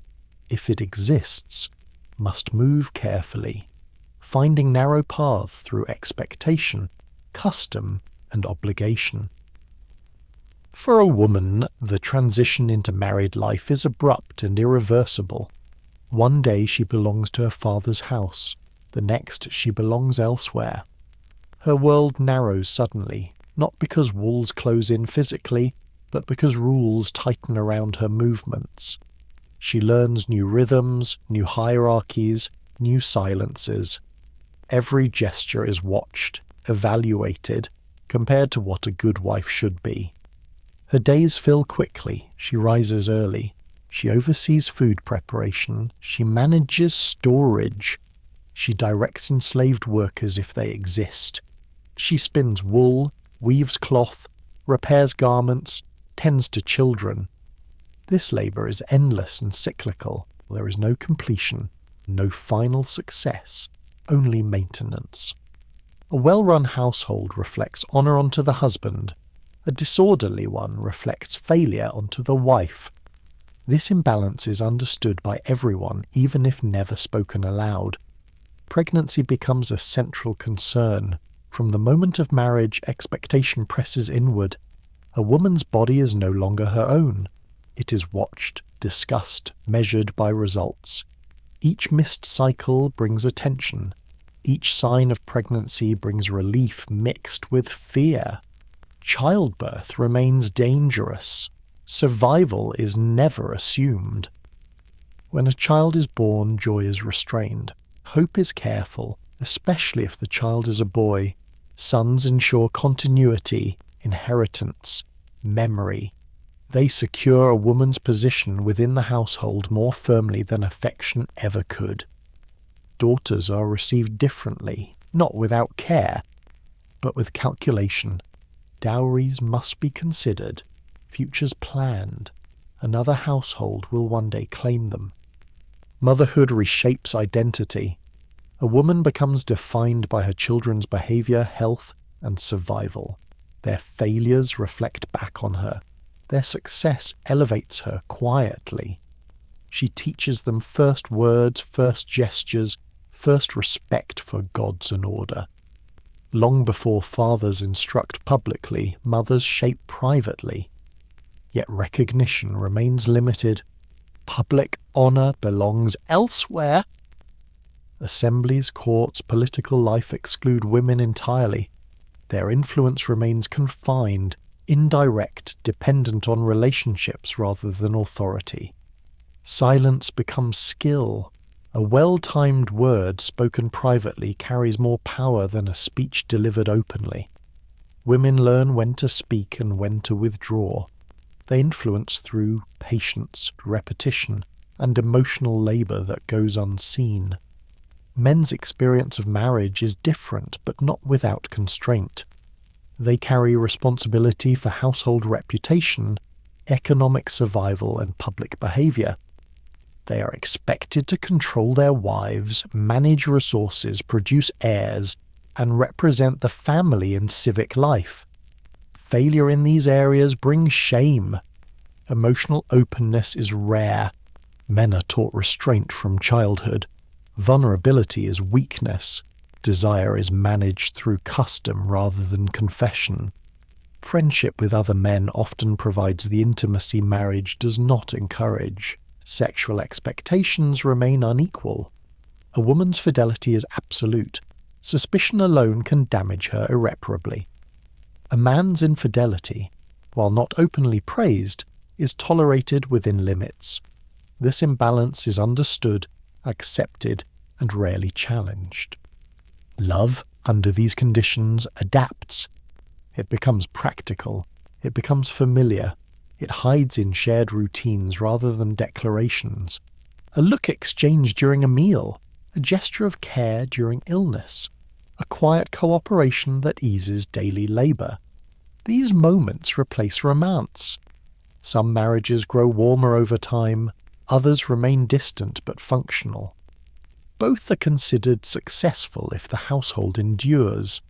if it exists, must move carefully, finding narrow paths through expectation, custom, and obligation. For a woman, the transition into married life is abrupt and irreversible. One day she belongs to her father's house, the next she belongs elsewhere. Her world narrows suddenly, not because walls close in physically, but because rules tighten around her movements. She learns new rhythms, new hierarchies, new silences. Every gesture is watched, evaluated, compared to what a good wife should be. Her days fill quickly, she rises early, she oversees food preparation, she manages storage, she directs enslaved workers if they exist. She spins wool, weaves cloth, repairs garments, tends to children. This labour is endless and cyclical. There is no completion, no final success, only maintenance. A well-run household reflects honour onto the husband. A disorderly one reflects failure onto the wife. This imbalance is understood by everyone, even if never spoken aloud. Pregnancy becomes a central concern. From the moment of marriage, expectation presses inward. A woman's body is no longer her own. It is watched, discussed, measured by results. Each missed cycle brings attention. Each sign of pregnancy brings relief mixed with fear. Childbirth remains dangerous. Survival is never assumed. When a child is born, joy is restrained. Hope is careful, especially if the child is a boy. Sons ensure continuity, inheritance, memory. They secure a woman's position within the household more firmly than affection ever could. Daughters are received differently, not without care, but with calculation. Dowries must be considered, futures planned. Another household will one day claim them. Motherhood reshapes identity. A woman becomes defined by her children's behavior, health, and survival. Their failures reflect back on her. Their success elevates her quietly. She teaches them first words, first gestures, first respect for gods and order. Long before fathers instruct publicly, mothers shape privately. Yet recognition remains limited. Public honour belongs elsewhere. Assemblies, courts, political life exclude women entirely. Their influence remains confined, indirect, dependent on relationships rather than authority. Silence becomes skill. A well-timed word spoken privately carries more power than a speech delivered openly. Women learn when to speak and when to withdraw. They influence through patience, repetition, and emotional labour that goes unseen. Men's experience of marriage is different, but not without constraint. They carry responsibility for household reputation, economic survival, and public behaviour. They are expected to control their wives, manage resources, produce heirs, and represent the family in civic life. Failure in these areas brings shame. Emotional openness is rare. Men are taught restraint from childhood. Vulnerability is weakness. Desire is managed through custom rather than confession. Friendship with other men often provides the intimacy marriage does not encourage. Sexual expectations remain unequal. A woman's fidelity is absolute. Suspicion alone can damage her irreparably. A man's infidelity, while not openly praised, is tolerated within limits. This imbalance is understood, accepted, and rarely challenged. Love, under these conditions, adapts. It becomes practical. It becomes familiar. It hides in shared routines rather than declarations. A look exchanged during a meal, a gesture of care during illness, a quiet cooperation that eases daily labour. These moments replace romance. Some marriages grow warmer over time, others remain distant but functional. Both are considered successful if the household endures.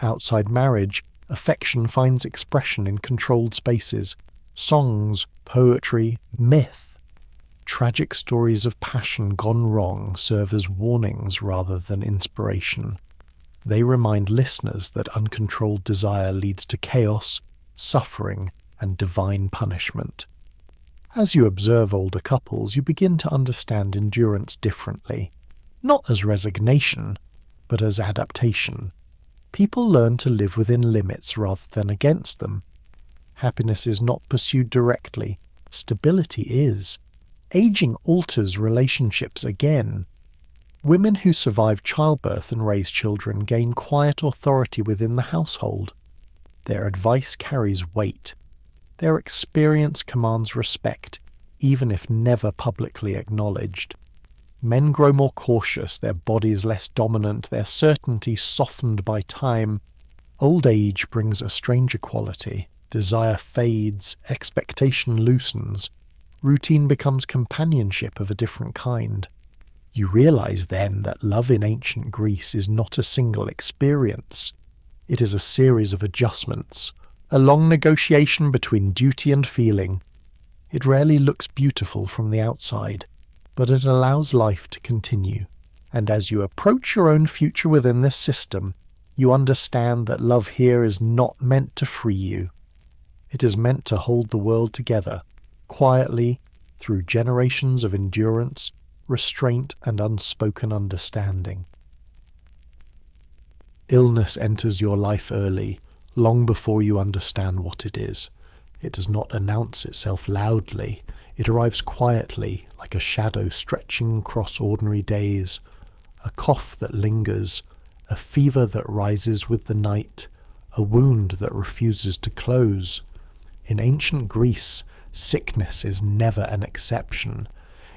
Outside marriage, affection finds expression in controlled spaces. Songs, poetry, myth. Tragic stories of passion gone wrong serve as warnings rather than inspiration. They remind listeners that uncontrolled desire leads to chaos, suffering, and divine punishment. As you observe older couples, you begin to understand endurance differently, not as resignation, but as adaptation. People learn to live within limits rather than against them. Happiness is not pursued directly. Stability is. Aging alters relationships again. Women who survive childbirth and raise children gain quiet authority within the household. Their advice carries weight. Their experience commands respect, even if never publicly acknowledged. Men grow more cautious, their bodies less dominant, their certainty softened by time. Old age brings a stranger quality. Desire fades, expectation loosens. Routine becomes companionship of a different kind. You realize then that love in ancient Greece is not a single experience. It is a series of adjustments, a long negotiation between duty and feeling. It rarely looks beautiful from the outside, but it allows life to continue. And as you approach your own future within this system, you understand that love here is not meant to free you. It is meant to hold the world together, quietly, through generations of endurance, restraint, and unspoken understanding. Illness enters your life early, long before you understand what it is. It does not announce itself loudly. It arrives quietly, like a shadow stretching across ordinary days, a cough that lingers, a fever that rises with the night, a wound that refuses to close. In ancient Greece, sickness is never an exception.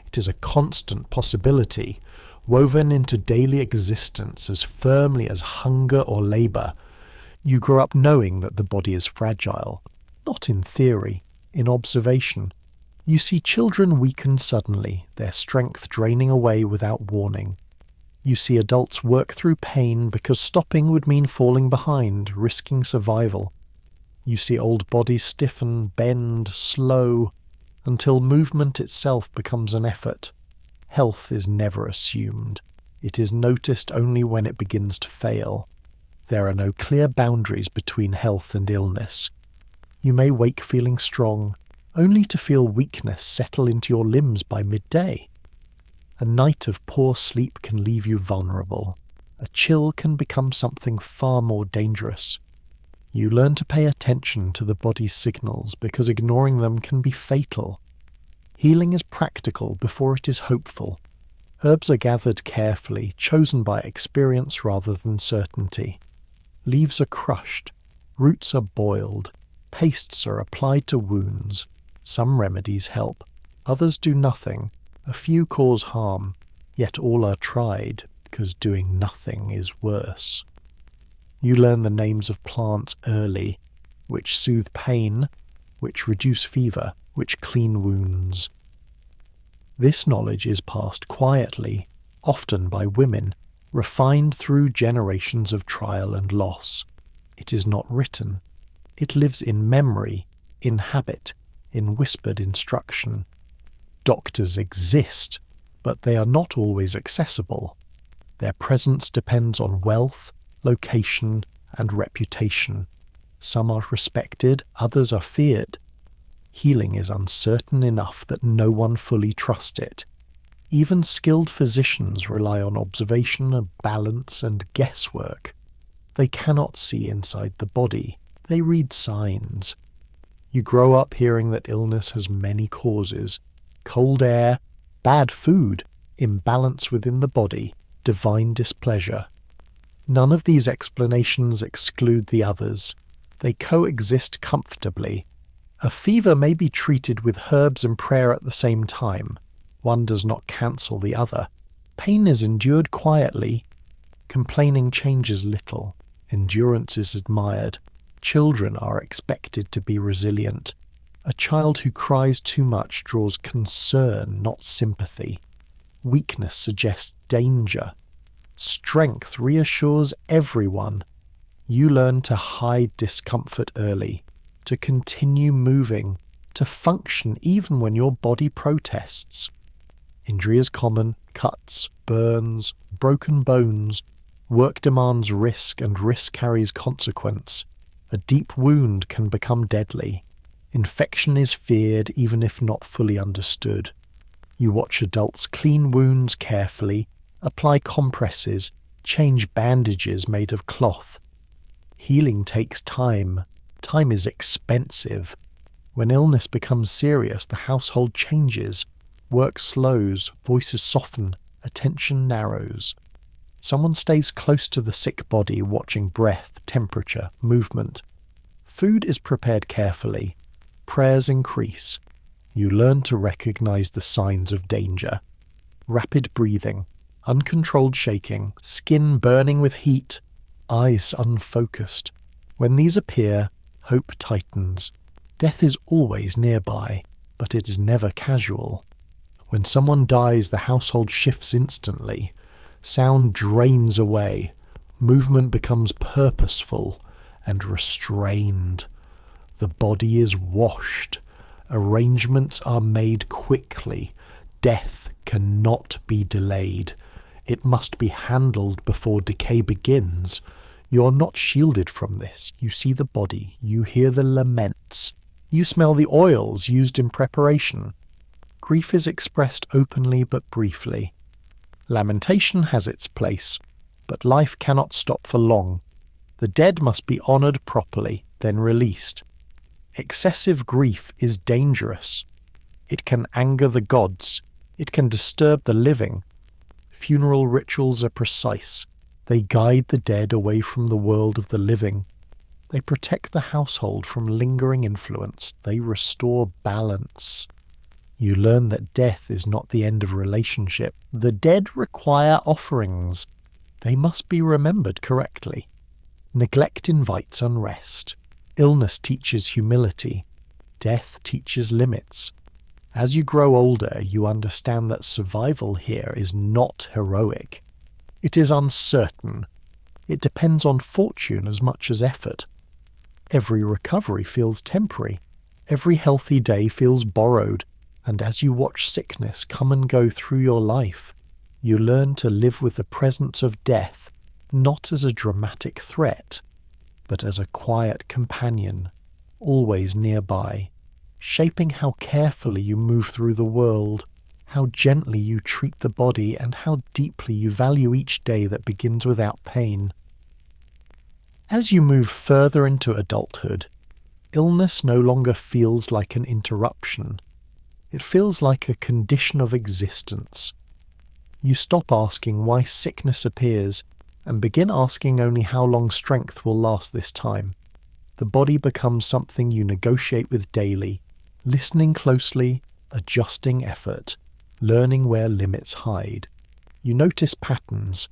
It is a constant possibility, woven into daily existence as firmly as hunger or labour. You grow up knowing that the body is fragile, not in theory, in observation. You see children weaken suddenly, their strength draining away without warning. You see adults work through pain because stopping would mean falling behind, risking survival. You see old bodies stiffen, bend, slow, until movement itself becomes an effort. Health is never assumed. It is noticed only when it begins to fail. There are no clear boundaries between health and illness. You may wake feeling strong, only to feel weakness settle into your limbs by midday. A night of poor sleep can leave you vulnerable. A chill can become something far more dangerous. You learn to pay attention to the body's signals because ignoring them can be fatal. Healing is practical before it is hopeful. Herbs are gathered carefully, chosen by experience rather than certainty. Leaves are crushed, roots are boiled, pastes are applied to wounds. Some remedies help, others do nothing, a few cause harm, yet all are tried, because doing nothing is worse. You learn the names of plants early, which soothe pain, which reduce fever, which clean wounds. This knowledge is passed quietly, often by women, refined through generations of trial and loss. It is not written. It lives in memory, in habit, in whispered instruction. Doctors exist, but they are not always accessible. Their presence depends on wealth, location, and reputation. Some are respected, others are feared. Healing is uncertain enough that no one fully trusts it. Even skilled physicians rely on observation and balance and guesswork. They cannot see inside the body. They read signs. You grow up hearing that illness has many causes: cold air, bad food, imbalance within the body, divine displeasure. None of these explanations exclude the others. They coexist comfortably. A fever may be treated with herbs and prayer at the same time. One does not cancel the other. Pain is endured quietly. Complaining changes little. Endurance is admired. Children are expected to be resilient. A child who cries too much draws concern, not sympathy. Weakness suggests danger. Strength reassures everyone. You learn to hide discomfort early, to continue moving, to function even when your body protests. Injury is common: cuts, burns, broken bones. Work demands risk, and risk carries consequence. A deep wound can become deadly. Infection is feared even if not fully understood. You watch adults clean wounds carefully, apply compresses, change bandages made of cloth. Healing takes time. Time is expensive. When illness becomes serious, the household changes. Work slows, voices soften, attention narrows. Someone stays close to the sick body, watching breath, temperature, movement. Food is prepared carefully. Prayers increase. You learn to recognize the signs of danger. Rapid breathing, uncontrolled shaking, skin burning with heat, eyes unfocused. When these appear, hope tightens. Death is always nearby, but it is never casual. When someone dies, the household shifts instantly. Sound drains away. Movement becomes purposeful and restrained. The body is washed. Arrangements are made quickly. Death cannot be delayed. It must be handled before decay begins. You're not shielded from this. You see the body. You hear the laments. You smell the oils used in preparation. Grief is expressed openly but briefly. Lamentation has its place, but life cannot stop for long. The dead must be honoured properly, then released. Excessive grief is dangerous. It can anger the gods. It can disturb the living. Funeral rituals are precise. They guide the dead away from the world of the living. They protect the household from lingering influence. They restore balance. You learn that death is not the end of relationship. The dead require offerings. They must be remembered correctly. Neglect invites unrest. Illness teaches humility. Death teaches limits. As you grow older, you understand that survival here is not heroic. It is uncertain. It depends on fortune as much as effort. Every recovery feels temporary. Every healthy day feels borrowed. And as you watch sickness come and go through your life, you learn to live with the presence of death, not as a dramatic threat, but as a quiet companion, always nearby, shaping how carefully you move through the world, how gently you treat the body, and how deeply you value each day that begins without pain. As you move further into adulthood, illness no longer feels like an interruption. It feels like a condition of existence. You stop asking why sickness appears and begin asking only how long strength will last this time. The body becomes something you negotiate with daily, listening closely, adjusting effort, learning where limits hide. You notice patterns.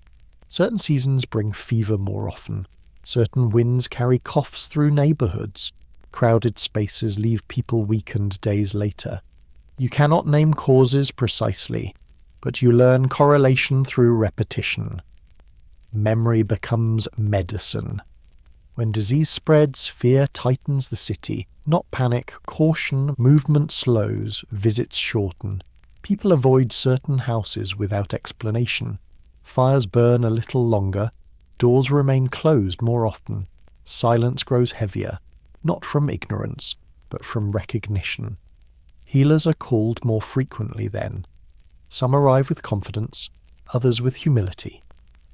Certain seasons bring fever more often. Certain winds carry coughs through neighborhoods. Crowded spaces leave people weakened days later. You cannot name causes precisely, but you learn correlation through repetition. Memory becomes medicine. When disease spreads, fear tightens the city. Not panic, caution, movement slows, visits shorten. People avoid certain houses without explanation. Fires burn a little longer. Doors remain closed more often. Silence grows heavier, not from ignorance, but from recognition. Healers are called more frequently then. Some arrive with confidence, others with humility.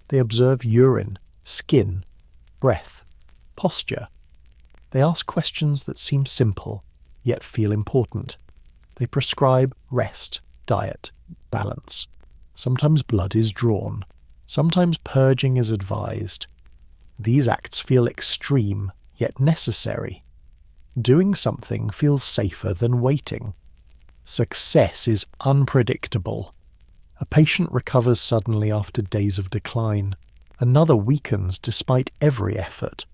They observe urine, skin, breath, posture. They ask questions that seem simple, yet feel important. They prescribe rest, diet, balance. Sometimes blood is drawn. Sometimes purging is advised. These acts feel extreme, yet necessary. Doing something feels safer than waiting. Success is unpredictable. A patient recovers suddenly after days of decline. Another weakens despite every effort.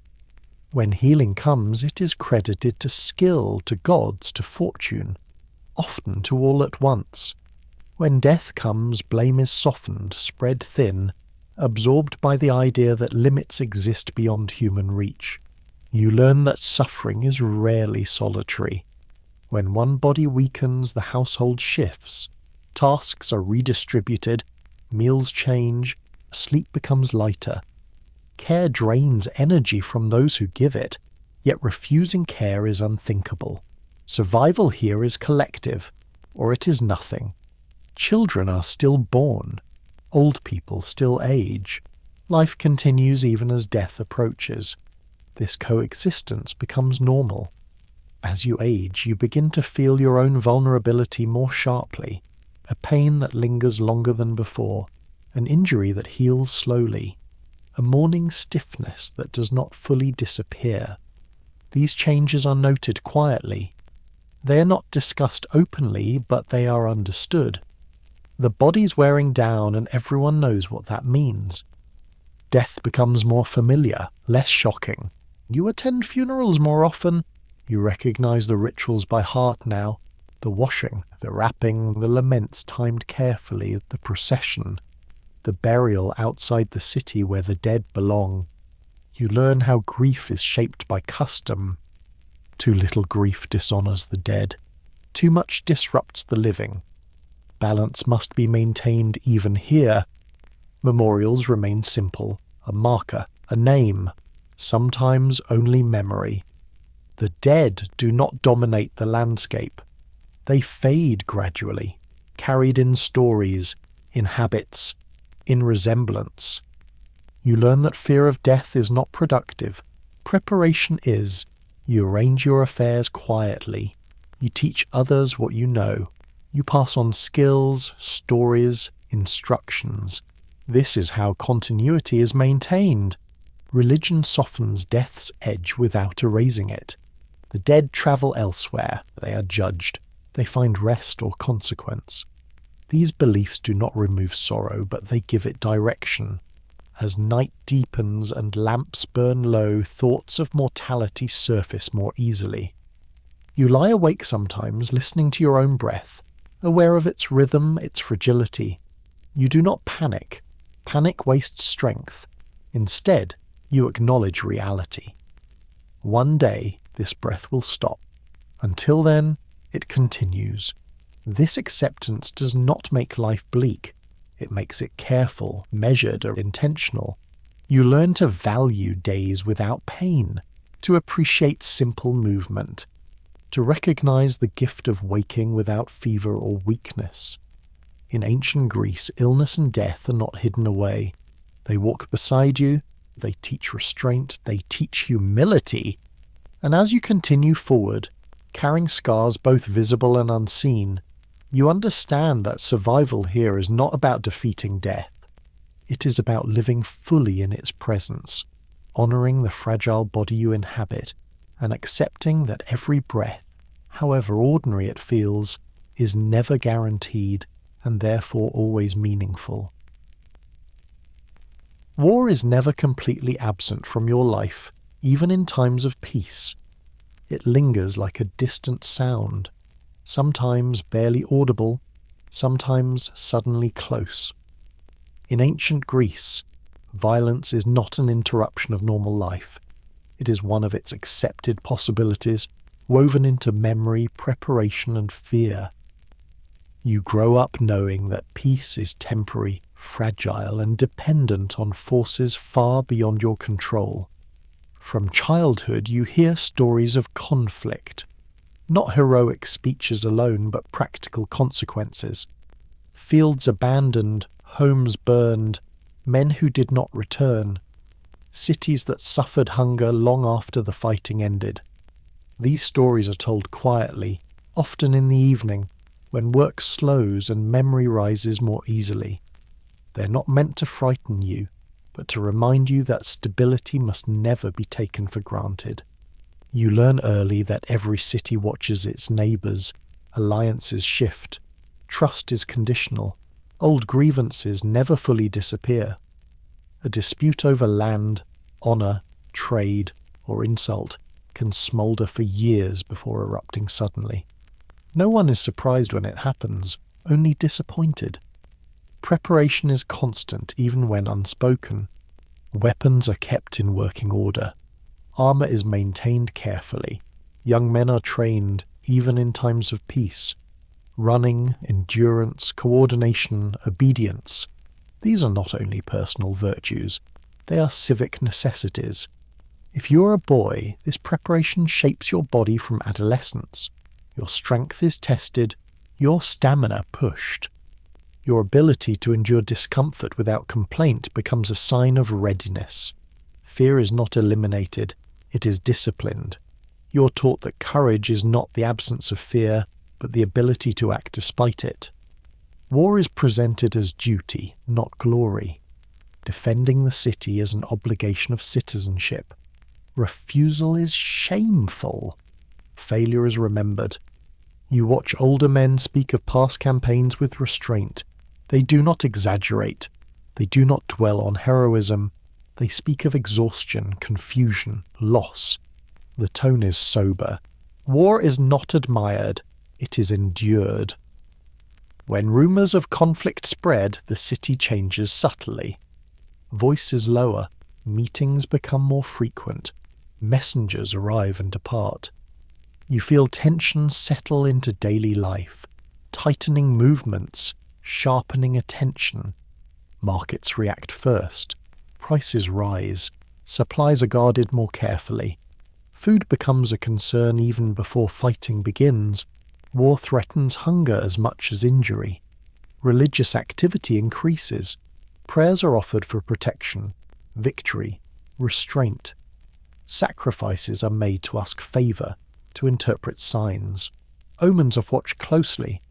When healing comes, it is credited to skill, to gods, to fortune, often to all at once. When death comes, blame is softened, spread thin, absorbed by the idea that limits exist beyond human reach. You learn that suffering is rarely solitary. When one body weakens, the household shifts. Tasks are redistributed, meals change, sleep becomes lighter. Care drains energy from those who give it, yet refusing care is unthinkable. Survival here is collective, or it is nothing. Children are still born. Old people still age. Life continues even as death approaches. This coexistence becomes normal. As you age, you begin to feel your own vulnerability more sharply, a pain that lingers longer than before, an injury that heals slowly, a morning stiffness that does not fully disappear. These changes are noted quietly. They are not discussed openly, but they are understood. The body's wearing down, and everyone knows what that means. Death becomes more familiar, less shocking. You attend funerals more often. You recognize the rituals by heart now. The washing, the wrapping, the laments timed carefully, the procession, the burial outside the city where the dead belong. You learn how grief is shaped by custom. Too little grief dishonors the dead. Too much disrupts the living. Balance must be maintained even here. Memorials remain simple, a marker, a name, sometimes only memory. The dead do not dominate the landscape. They fade gradually, carried in stories, in habits, in resemblance. You learn that fear of death is not productive. Preparation is. You arrange your affairs quietly. You teach others what you know. You pass on skills, stories, instructions. This is how continuity is maintained. Religion softens death's edge without erasing it. The dead travel elsewhere. They are judged. They find rest or consequence. These beliefs do not remove sorrow, but they give it direction. As night deepens and lamps burn low, thoughts of mortality surface more easily. You lie awake sometimes, listening to your own breath, aware of its rhythm, its fragility. You do not panic. Panic wastes strength. Instead, you acknowledge reality. One day, this breath will stop. Until then, it continues. This acceptance does not make life bleak. It makes it careful, measured, or intentional. You learn to value days without pain, to appreciate simple movement, to recognize the gift of waking without fever or weakness. In ancient Greece, illness and death are not hidden away. They walk beside you, they teach restraint, they teach humility. And as you continue forward, carrying scars both visible and unseen, you understand that survival here is not about defeating death. It is about living fully in its presence, honoring the fragile body you inhabit, and accepting that every breath, however ordinary it feels, is never guaranteed and therefore always meaningful. War is never completely absent from your life, even in times of peace. It lingers like a distant sound, sometimes barely audible, sometimes suddenly close. In ancient Greece, violence is not an interruption of normal life. It is one of its accepted possibilities, woven into memory, preparation, and fear. You grow up knowing that peace is temporary, fragile, and dependent on forces far beyond your control. From childhood, you hear stories of conflict, not heroic speeches alone, but practical consequences. Fields abandoned, homes burned, men who did not return, cities that suffered hunger long after the fighting ended. These stories are told quietly, often in the evening, when work slows and memory rises more easily. They're not meant to frighten you, but to remind you that stability must never be taken for granted. You learn early that every city watches its neighbours, alliances shift, trust is conditional, old grievances never fully disappear. A dispute over land, honour, trade, or insult can smoulder for years before erupting suddenly. No one is surprised when it happens, only disappointed. Preparation is constant even when unspoken. Weapons are kept in working order. Armour is maintained carefully. Young men are trained even in times of peace. Running, endurance, coordination, obedience. These are not only personal virtues, they are civic necessities. If you're a boy, this preparation shapes your body from adolescence. Your strength is tested, your stamina pushed. Your ability to endure discomfort without complaint becomes a sign of readiness. Fear is not eliminated, it is disciplined. You're taught that courage is not the absence of fear, but the ability to act despite it. War is presented as duty, not glory. Defending the city is an obligation of citizenship. Refusal is shameful. Failure is remembered. You watch older men speak of past campaigns with restraint. They do not exaggerate. They do not dwell on heroism. They speak of exhaustion, confusion, loss. The tone is sober. War is not admired. It is endured. When rumours of conflict spread, the city changes subtly. Voices lower. Meetings become more frequent. Messengers arrive and depart. You feel tension settle into daily life, tightening movements, sharpening attention. Markets react first. Prices rise. Supplies are guarded more carefully. Food becomes a concern even before fighting begins. War threatens hunger as much as injury. Religious activity increases. Prayers are offered for protection, victory, restraint. Sacrifices are made to ask favour, to interpret signs. Omens are watched closely.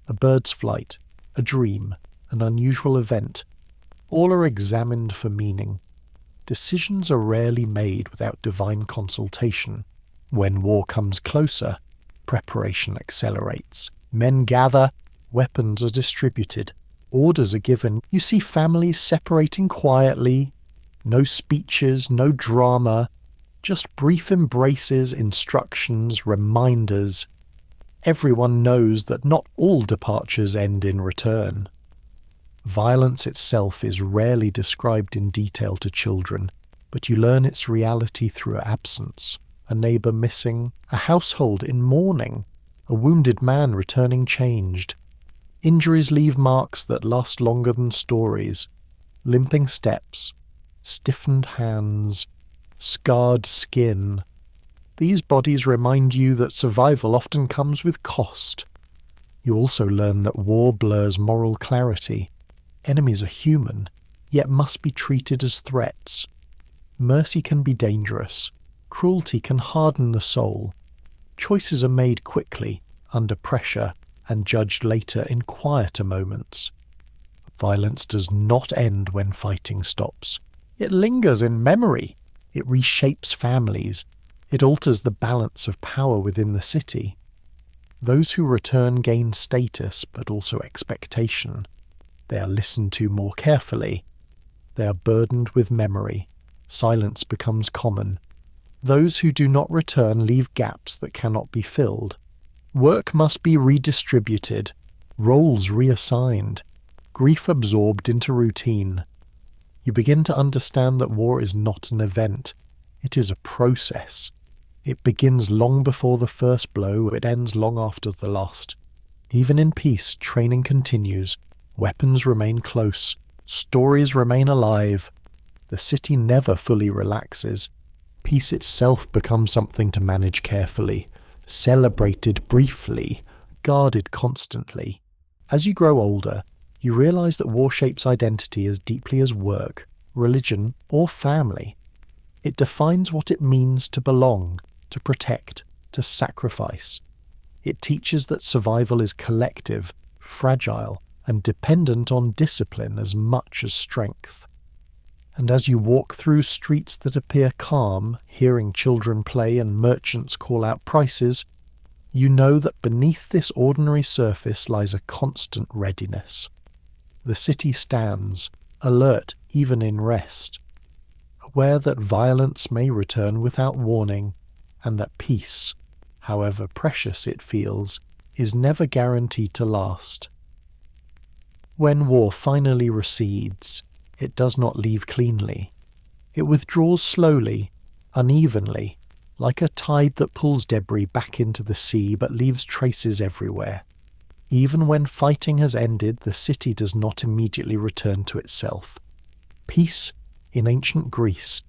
A bird's flight, a dream, an unusual event. All are examined for meaning. Decisions are rarely made without divine consultation. When war comes closer, preparation accelerates. Men gather, weapons are distributed, orders are given. You see families separating quietly. No speeches, no drama, just brief embraces, instructions, reminders. Everyone knows that not all departures end in return. Violence itself is rarely described in detail to children, but you learn its reality through absence. a neighbour missing, a household in mourning, a wounded man returning changed. Injuries leave marks that last longer than stories. Limping steps, stiffened hands, scarred skin. These bodies remind you that survival often comes with cost. You also learn that war blurs moral clarity. Enemies are human, yet must be treated as threats. Mercy can be dangerous. Cruelty can harden the soul. Choices are made quickly, under pressure, and judged later in quieter moments. Violence does not end when fighting stops. It lingers in memory. It reshapes families. It alters the balance of power within the city. Those who return gain status, but also expectation. They are listened to more carefully. They are burdened with memory. Silence becomes common. Those who do not return leave gaps that cannot be filled. Work must be redistributed, roles reassigned, grief absorbed into routine. You begin to understand that war is not an event. It is a process. It begins long before the first blow, it ends long after the last. Even in peace, training continues. Weapons remain close. Stories remain alive. The city never fully relaxes. Peace itself becomes something to manage carefully, celebrated briefly, guarded constantly. As you grow older, you realize that war shapes identity as deeply as work, religion, or family. It defines what it means to belong, to protect, to sacrifice. It teaches that survival is collective, fragile, and dependent on discipline as much as strength. And as you walk through streets that appear calm, hearing children play and merchants call out prices, you know that beneath this ordinary surface lies a constant readiness. The city stands, alert even in rest, aware that violence may return without warning, and that peace, however precious it feels, is never guaranteed to last. When war finally recedes, it does not leave cleanly. It withdraws slowly, unevenly, like a tide that pulls debris back into the sea but leaves traces everywhere. Even when fighting has ended, the city does not immediately return to itself. Peace, in ancient Greece,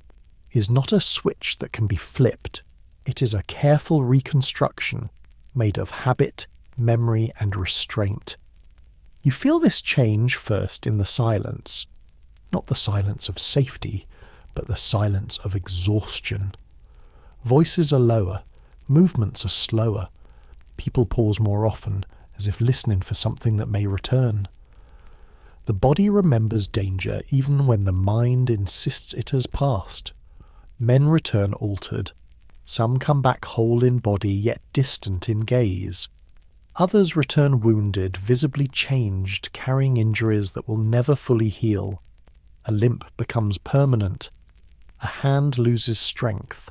is not a switch that can be flipped. It is a careful reconstruction made of habit, memory, and restraint. You feel this change first in the silence. Not the silence of safety, but the silence of exhaustion. Voices are lower, movements are slower. People pause more often, as if listening for something that may return. The body remembers danger even when the mind insists it has passed. Men return altered. Some come back whole in body yet distant in gaze. Others return wounded, visibly changed, carrying injuries that will never fully heal. A limp becomes permanent. A hand loses strength.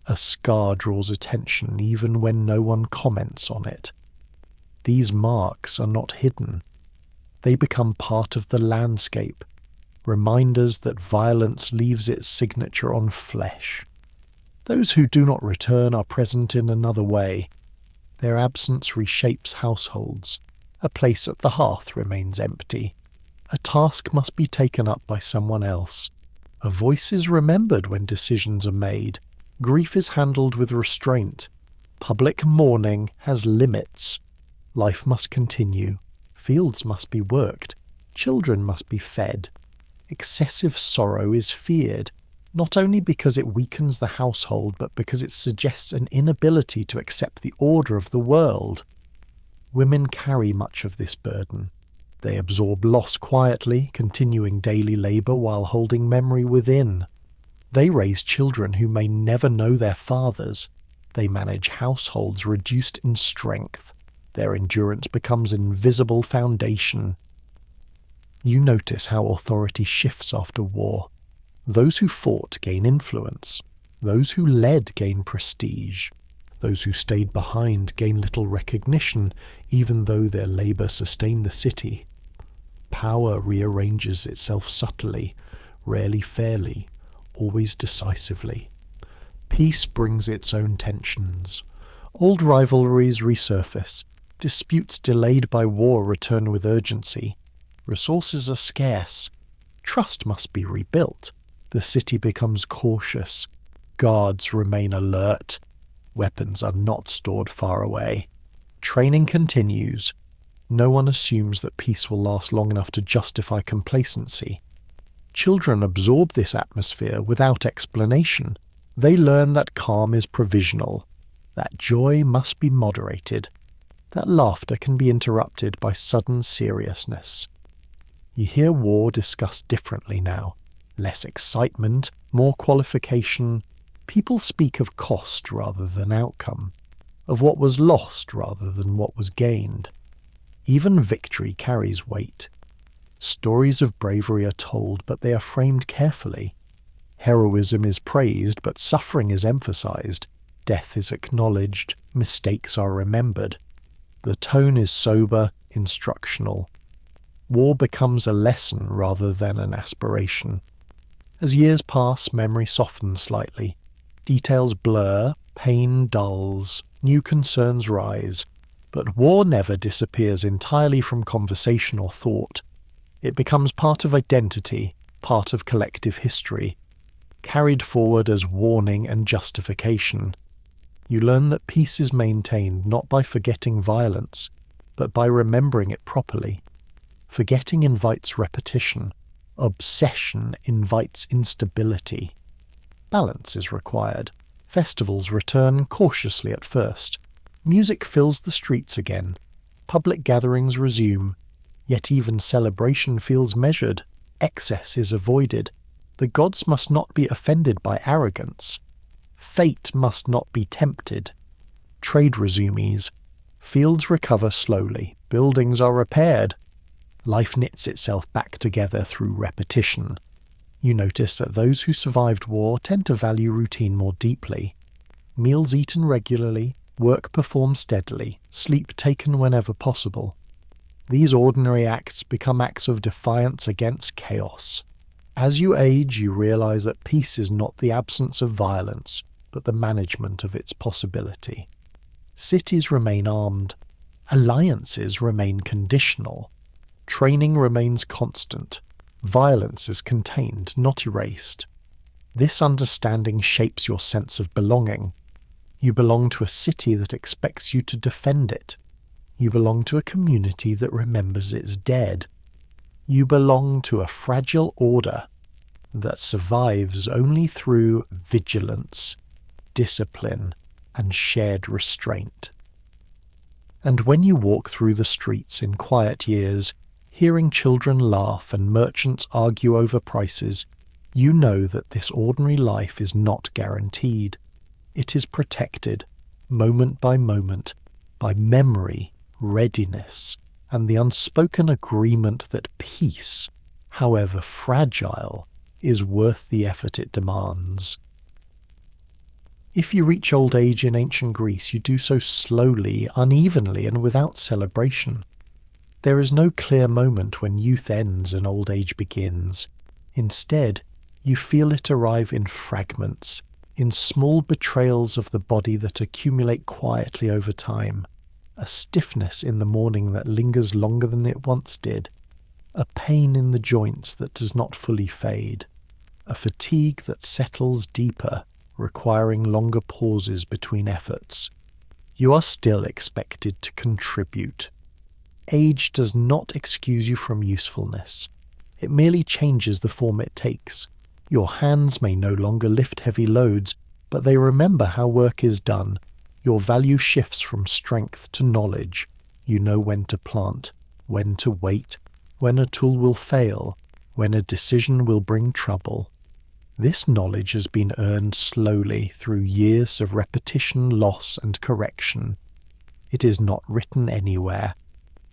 A scar draws attention even when no one comments on it. These marks are not hidden. They become part of the landscape, reminders that violence leaves its signature on flesh. Those who do not return are present in another way. Their absence reshapes households. A place at the hearth remains empty. A task must be taken up by someone else. A voice is remembered when decisions are made. Grief is handled with restraint. Public mourning has limits. Life must continue. Fields must be worked. Children must be fed. Excessive sorrow is feared, not only because it weakens the household, but because it suggests an inability to accept the order of the world. Women carry much of this burden. They absorb loss quietly, continuing daily labour while holding memory within. They raise children who may never know their fathers. They manage households reduced in strength. Their endurance becomes an invisible foundation. You notice how authority shifts after war. Those who fought gain influence. Those who led gain prestige. Those who stayed behind gain little recognition, even though their labour sustained the city. Power rearranges itself subtly, rarely fairly, always decisively. Peace brings its own tensions. Old rivalries resurface. Disputes delayed by war return with urgency. Resources are scarce. Trust must be rebuilt. The city becomes cautious. Guards remain alert. Weapons are not stored far away. Training continues. No one assumes that peace will last long enough to justify complacency. Children absorb this atmosphere without explanation. They learn that calm is provisional, that joy must be moderated, that laughter can be interrupted by sudden seriousness. You hear war discussed differently now. Less excitement, more qualification. People speak of cost rather than outcome, of what was lost rather than what was gained. Even victory carries weight. Stories of bravery are told, but they are framed carefully. Heroism is praised, but suffering is emphasized. Death is acknowledged, mistakes are remembered. The tone is sober, instructional. War becomes a lesson rather than an aspiration. As years pass, memory softens slightly. Details blur, pain dulls, new concerns rise. But war never disappears entirely from conversation or thought. It becomes part of identity, part of collective history, carried forward as warning and justification. You learn that peace is maintained not by forgetting violence, but by remembering it properly. Forgetting invites repetition. Obsession invites instability. Balance is required. Festivals return cautiously at first. Music fills the streets again. Public gatherings resume. Yet even celebration feels measured. Excess is avoided. The gods must not be offended by arrogance. Fate must not be tempted. Trade resumes. Fields recover slowly. Buildings are repaired. Life knits itself back together through repetition. You notice that those who survived war tend to value routine more deeply. Meals eaten regularly, work performed steadily, sleep taken whenever possible. These ordinary acts become acts of defiance against chaos. As you age, you realize that peace is not the absence of violence, but the management of its possibility. Cities remain armed. Alliances remain conditional. Training remains constant. Violence is contained, not erased. This understanding shapes your sense of belonging. You belong to a city that expects you to defend it. You belong to a community that remembers its dead. You belong to a fragile order that survives only through vigilance, discipline, and shared restraint. And when you walk through the streets in quiet years, hearing children laugh and merchants argue over prices, you know that this ordinary life is not guaranteed. It is protected, moment by moment, by memory, readiness, and the unspoken agreement that peace, however fragile, is worth the effort it demands. If you reach old age in ancient Greece, you do so slowly, unevenly, and without celebration. There is no clear moment when youth ends and old age begins. Instead, you feel it arrive in fragments, in small betrayals of the body that accumulate quietly over time. A stiffness in the morning that lingers longer than it once did. A pain in the joints that does not fully fade. A fatigue that settles deeper, requiring longer pauses between efforts. You are still expected to contribute. Age does not excuse you from usefulness. It merely changes the form it takes. Your hands may no longer lift heavy loads, but they remember how work is done. Your value shifts from strength to knowledge. You know when to plant, when to wait, when a tool will fail, when a decision will bring trouble. This knowledge has been earned slowly through years of repetition, loss, and correction. It is not written anywhere.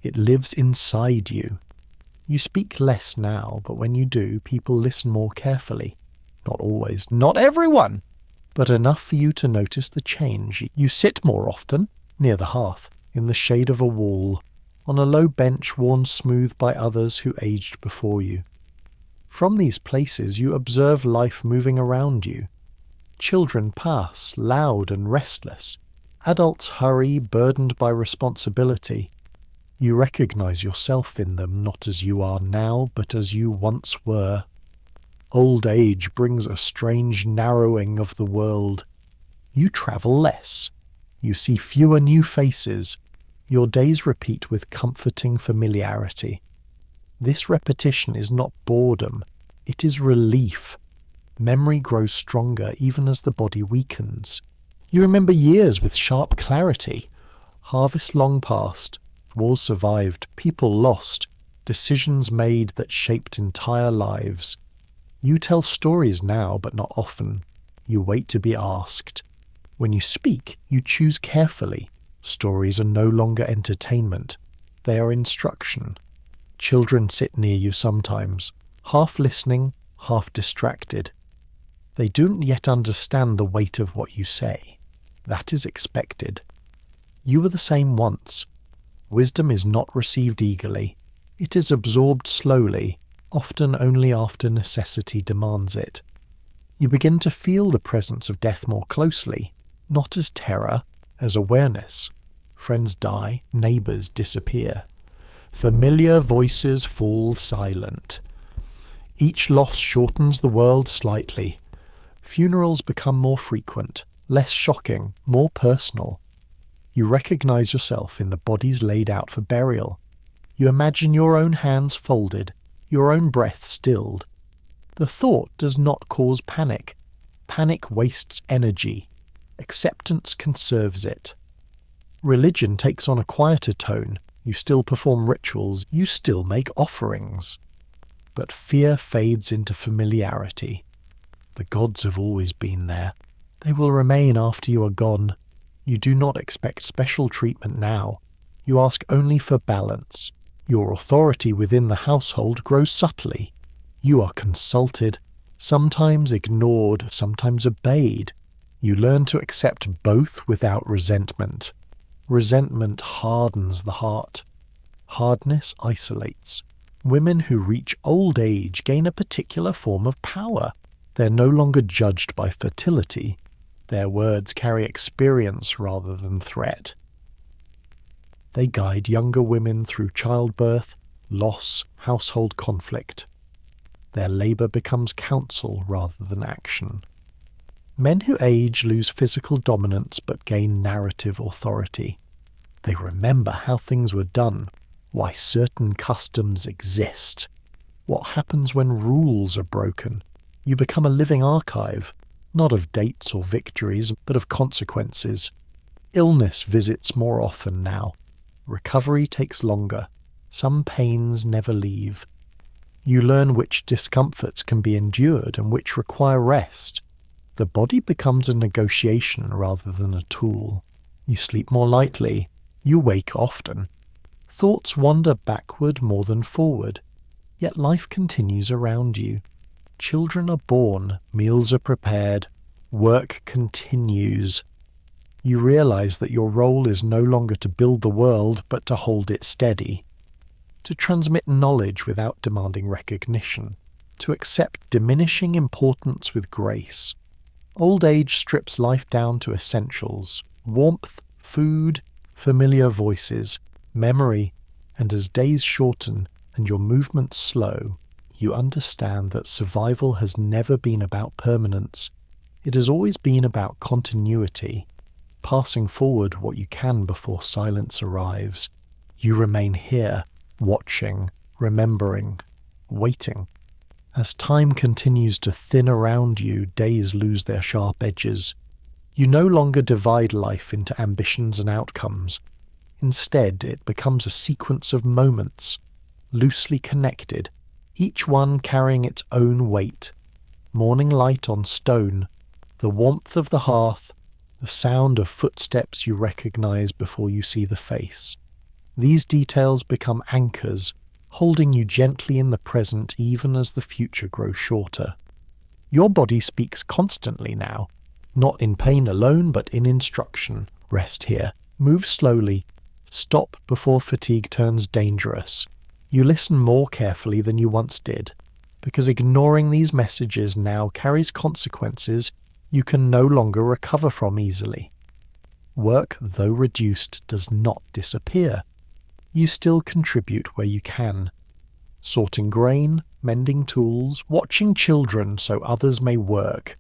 It lives inside you. You speak less now, but when you do, people listen more carefully. Not always, not everyone, but enough for you to notice the change. You sit more often, near the hearth, in the shade of a wall, on a low bench worn smooth by others who aged before you. From these places you observe life moving around you. Children pass, loud and restless. Adults hurry, burdened by responsibility. You recognize yourself in them, not as you are now, but as you once were. Old age brings a strange narrowing of the world. You travel less. You see fewer new faces. Your days repeat with comforting familiarity. This repetition is not boredom, it is relief. Memory grows stronger even as the body weakens. You remember years with sharp clarity. Harvest long past, wars survived, people lost, decisions made that shaped entire lives. You tell stories now, but not often. You wait to be asked. When you speak, you choose carefully. Stories are no longer entertainment. They are instruction. Children sit near you sometimes, half listening, half distracted. They don't yet understand the weight of what you say. That is expected. You were the same once. Wisdom is not received eagerly. It is absorbed slowly, often only after necessity demands it. You begin to feel the presence of death more closely, not as terror, as awareness. Friends die, neighbours disappear. Familiar voices fall silent. Each loss shortens the world slightly. Funerals become more frequent, less shocking, more personal. You recognize yourself in the bodies laid out for burial. You imagine your own hands folded, your own breath stilled. The thought does not cause panic. Panic wastes energy. Acceptance conserves it. Religion takes on a quieter tone. You still perform rituals, you still make offerings. But fear fades into familiarity. The gods have always been there. They will remain after you are gone. You do not expect special treatment now. You ask only for balance. Your authority within the household grows subtly. You are consulted, sometimes ignored, sometimes obeyed. You learn to accept both without resentment. Resentment hardens the heart. Hardness isolates. Women who reach old age gain a particular form of power. They're no longer judged by fertility. Their words carry experience rather than threat. They guide younger women through childbirth, loss, household conflict. Their labour becomes counsel rather than action. Men who age lose physical dominance but gain narrative authority. They remember how things were done, why certain customs exist, what happens when rules are broken. You become a living archive, not of dates or victories, but of consequences. Illness visits more often now. Recovery takes longer. Some pains never leave. You learn which discomforts can be endured and which require rest. The body becomes a negotiation rather than a tool. You sleep more lightly. You wake often. Thoughts wander backward more than forward. Yet life continues around you. Children are born, meals are prepared, work continues. You realize that your role is no longer to build the world, but to hold it steady. To transmit knowledge without demanding recognition. To accept diminishing importance with grace. Old age strips life down to essentials: warmth, food, familiar voices, memory, and as days shorten and your movements slow, you understand that survival has never been about permanence. It has always been about continuity, passing forward what you can before silence arrives. You remain here, watching, remembering, waiting. As time continues to thin around you, days lose their sharp edges. You no longer divide life into ambitions and outcomes. Instead, it becomes a sequence of moments, loosely connected, each one carrying its own weight. Morning light on stone, the warmth of the hearth, the sound of footsteps you recognize before you see the face. These details become anchors, holding you gently in the present even as the future grows shorter. Your body speaks constantly now, not in pain alone but in instruction. Rest here, move slowly, stop before fatigue turns dangerous. You listen more carefully than you once did, because ignoring these messages now carries consequences you can no longer recover from easily. Work, though reduced, does not disappear. You still contribute where you can. Sorting grain, mending tools, watching children so others may work.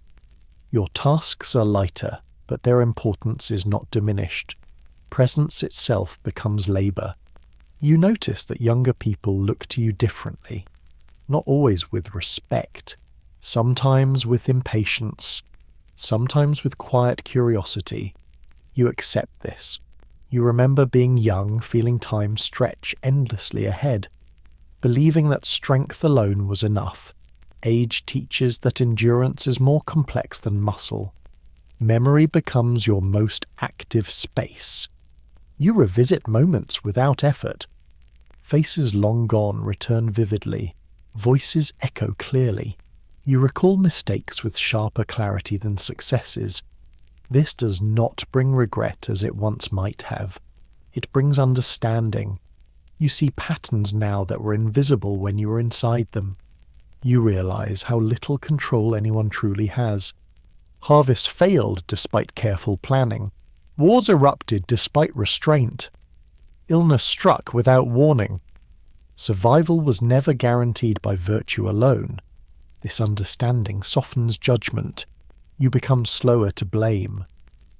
Your tasks are lighter, but their importance is not diminished. Presence itself becomes labour. You notice that younger people look to you differently, not always with respect, sometimes with impatience, sometimes with quiet curiosity. You accept this. You remember being young, feeling time stretch endlessly ahead, believing that strength alone was enough. Age teaches that endurance is more complex than muscle. Memory becomes your most active space. You revisit moments without effort. Faces long gone return vividly. Voices echo clearly. You recall mistakes with sharper clarity than successes. This does not bring regret as it once might have. It brings understanding. You see patterns now that were invisible when you were inside them. You realize how little control anyone truly has. Harvests failed despite careful planning. Wars erupted despite restraint. Illness struck without warning. Survival was never guaranteed by virtue alone. This understanding softens judgment. You become slower to blame,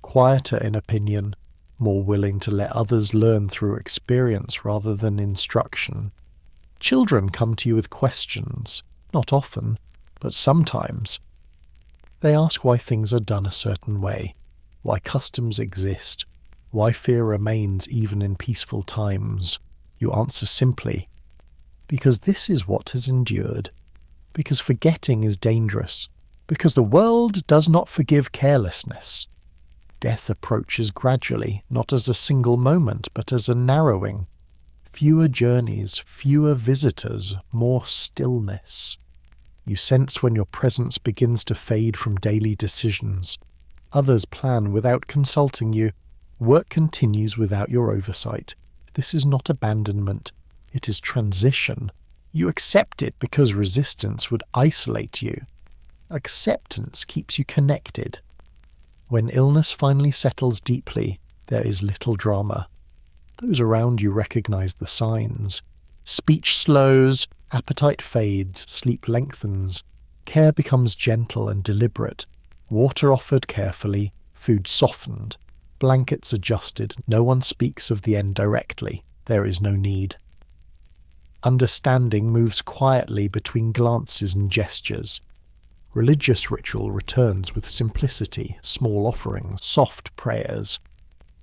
quieter in opinion, more willing to let others learn through experience rather than instruction. Children come to you with questions, not often, but sometimes. They ask why things are done a certain way, why customs exist, why fear remains even in peaceful times. You answer simply, because this is what has endured, because forgetting is dangerous, because the world does not forgive carelessness. Death approaches gradually, not as a single moment, but as a narrowing. Fewer journeys, fewer visitors, more stillness. You sense when your presence begins to fade from daily decisions. Others plan without consulting you. Work continues without your oversight. This is not abandonment. It is transition. You accept it because resistance would isolate you. Acceptance keeps you connected. When illness finally settles deeply, there is little drama. Those around you recognize the signs. Speech slows, appetite fades, sleep lengthens. Care becomes gentle and deliberate. Water offered carefully, food softened, blankets adjusted. No one speaks of the end directly. There is no need. Understanding moves quietly between glances and gestures. Religious ritual returns with simplicity, small offerings, soft prayers.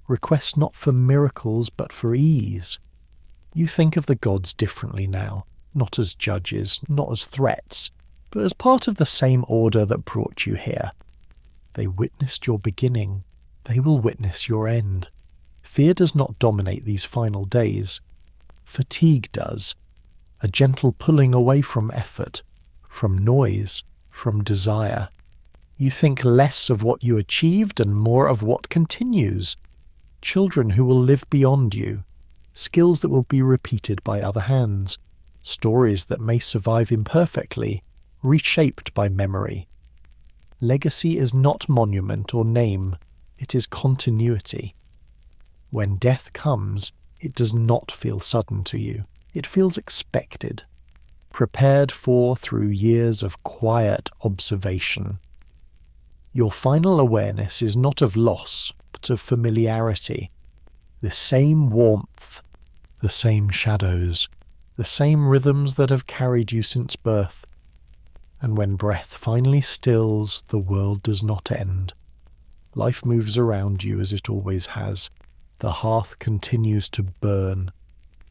Requests not for miracles but for ease. You think of the gods differently now, not as judges, not as threats, but as part of the same order that brought you here. They witnessed your beginning. They will witness your end. Fear does not dominate these final days. Fatigue does. A gentle pulling away from effort, from noise, from desire. You think less of what you achieved and more of what continues. Children who will live beyond you. Skills that will be repeated by other hands. Stories that may survive imperfectly, reshaped by memory. Legacy is not monument or name. It is continuity. When death comes, it does not feel sudden to you. It feels expected, prepared for through years of quiet observation. Your final awareness is not of loss, but of familiarity. The same warmth, the same shadows, the same rhythms that have carried you since birth. And when breath finally stills, the world does not end. Life moves around you as it always has. The hearth continues to burn.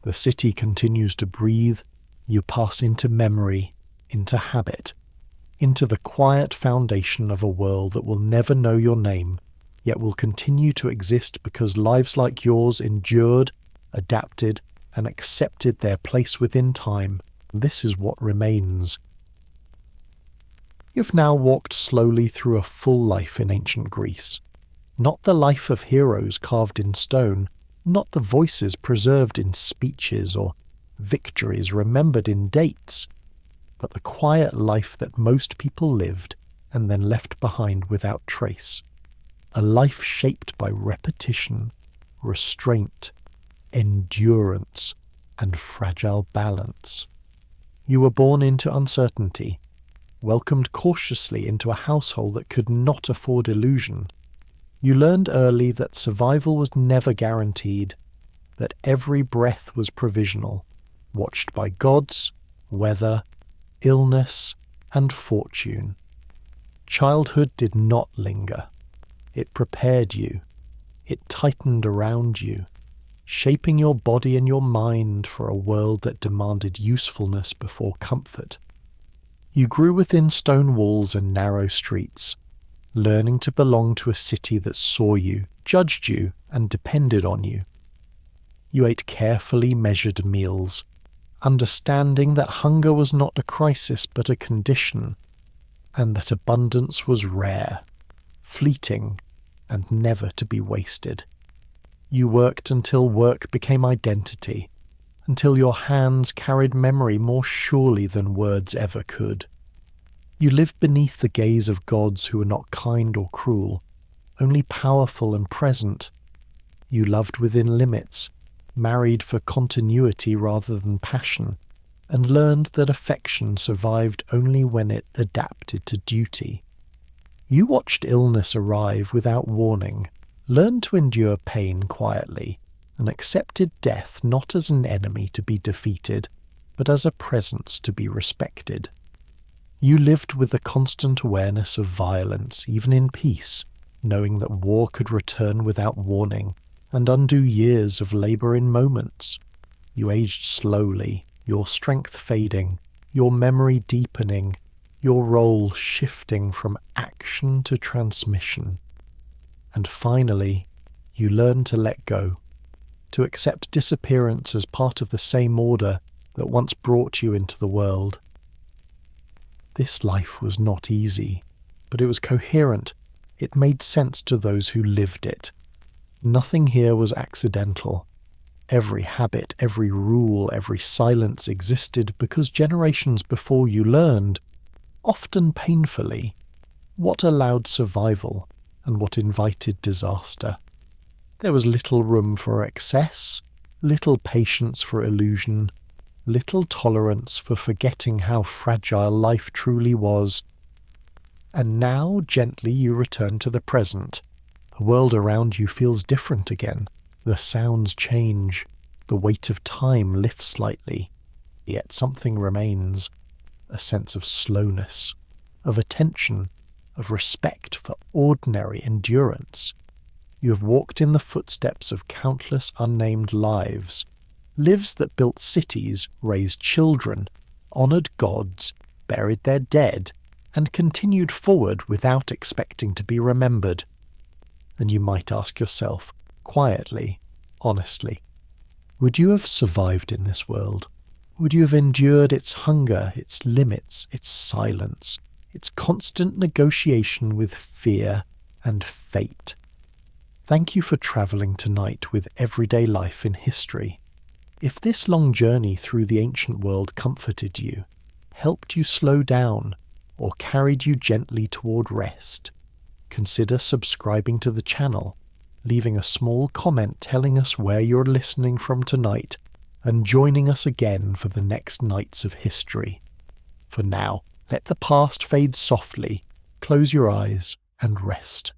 The city continues to breathe. You pass into memory, into habit, into the quiet foundation of a world that will never know your name, yet will continue to exist because lives like yours endured, adapted, and accepted their place within time. This is what remains. You've now walked slowly through a full life in ancient Greece. Not the life of heroes carved in stone, not the voices preserved in speeches or victories remembered in dates, but the quiet life that most people lived, and then left behind without trace. A life shaped by repetition, restraint, endurance, and fragile balance. You were born into uncertainty, welcomed cautiously into a household that could not afford illusion. You learned early that survival was never guaranteed, that every breath was provisional, watched by gods, weather, illness, and fortune. Childhood did not linger. It prepared you. It tightened around you, shaping your body and your mind for a world that demanded usefulness before comfort. You grew within stone walls and narrow streets, learning to belong to a city that saw you, judged you, and depended on you. You ate carefully measured meals, understanding that hunger was not a crisis but a condition, and that abundance was rare, fleeting, and never to be wasted. You worked until work became identity, until your hands carried memory more surely than words ever could. You lived beneath the gaze of gods who were not kind or cruel, only powerful and present. You loved within limits, married for continuity rather than passion, and learned that affection survived only when it adapted to duty. You watched illness arrive without warning, learned to endure pain quietly, and accepted death not as an enemy to be defeated, but as a presence to be respected. You lived with a constant awareness of violence, even in peace, knowing that war could return without warning and undo years of labour in moments. You aged slowly, your strength fading, your memory deepening, your role shifting from action to transmission. And finally, you learned to let go, to accept disappearance as part of the same order that once brought you into the world. This life was not easy, but it was coherent. It made sense to those who lived it. Nothing here was accidental. Every habit, every rule, every silence existed because generations before you learned, often painfully, what allowed survival and what invited disaster. There was little room for excess, little patience for illusion, little tolerance for forgetting how fragile life truly was. And now, gently, you return to the present. The world around you feels different again. The sounds change. The weight of time lifts slightly. Yet something remains. A sense of slowness, of attention, of respect for ordinary endurance. You have walked in the footsteps of countless unnamed lives that built cities, raised children, honoured gods, buried their dead, and continued forward without expecting to be remembered. And you might ask yourself, quietly, honestly, would you have survived in this world? Would you have endured its hunger, its limits, its silence, its constant negotiation with fear and fate? Thank you for travelling tonight with everyday life in history. If this long journey through the ancient world comforted you, helped you slow down, or carried you gently toward rest, consider subscribing to the channel, leaving a small comment telling us where you're listening from tonight, and joining us again for the next nights of history. For now, let the past fade softly, close your eyes, and rest.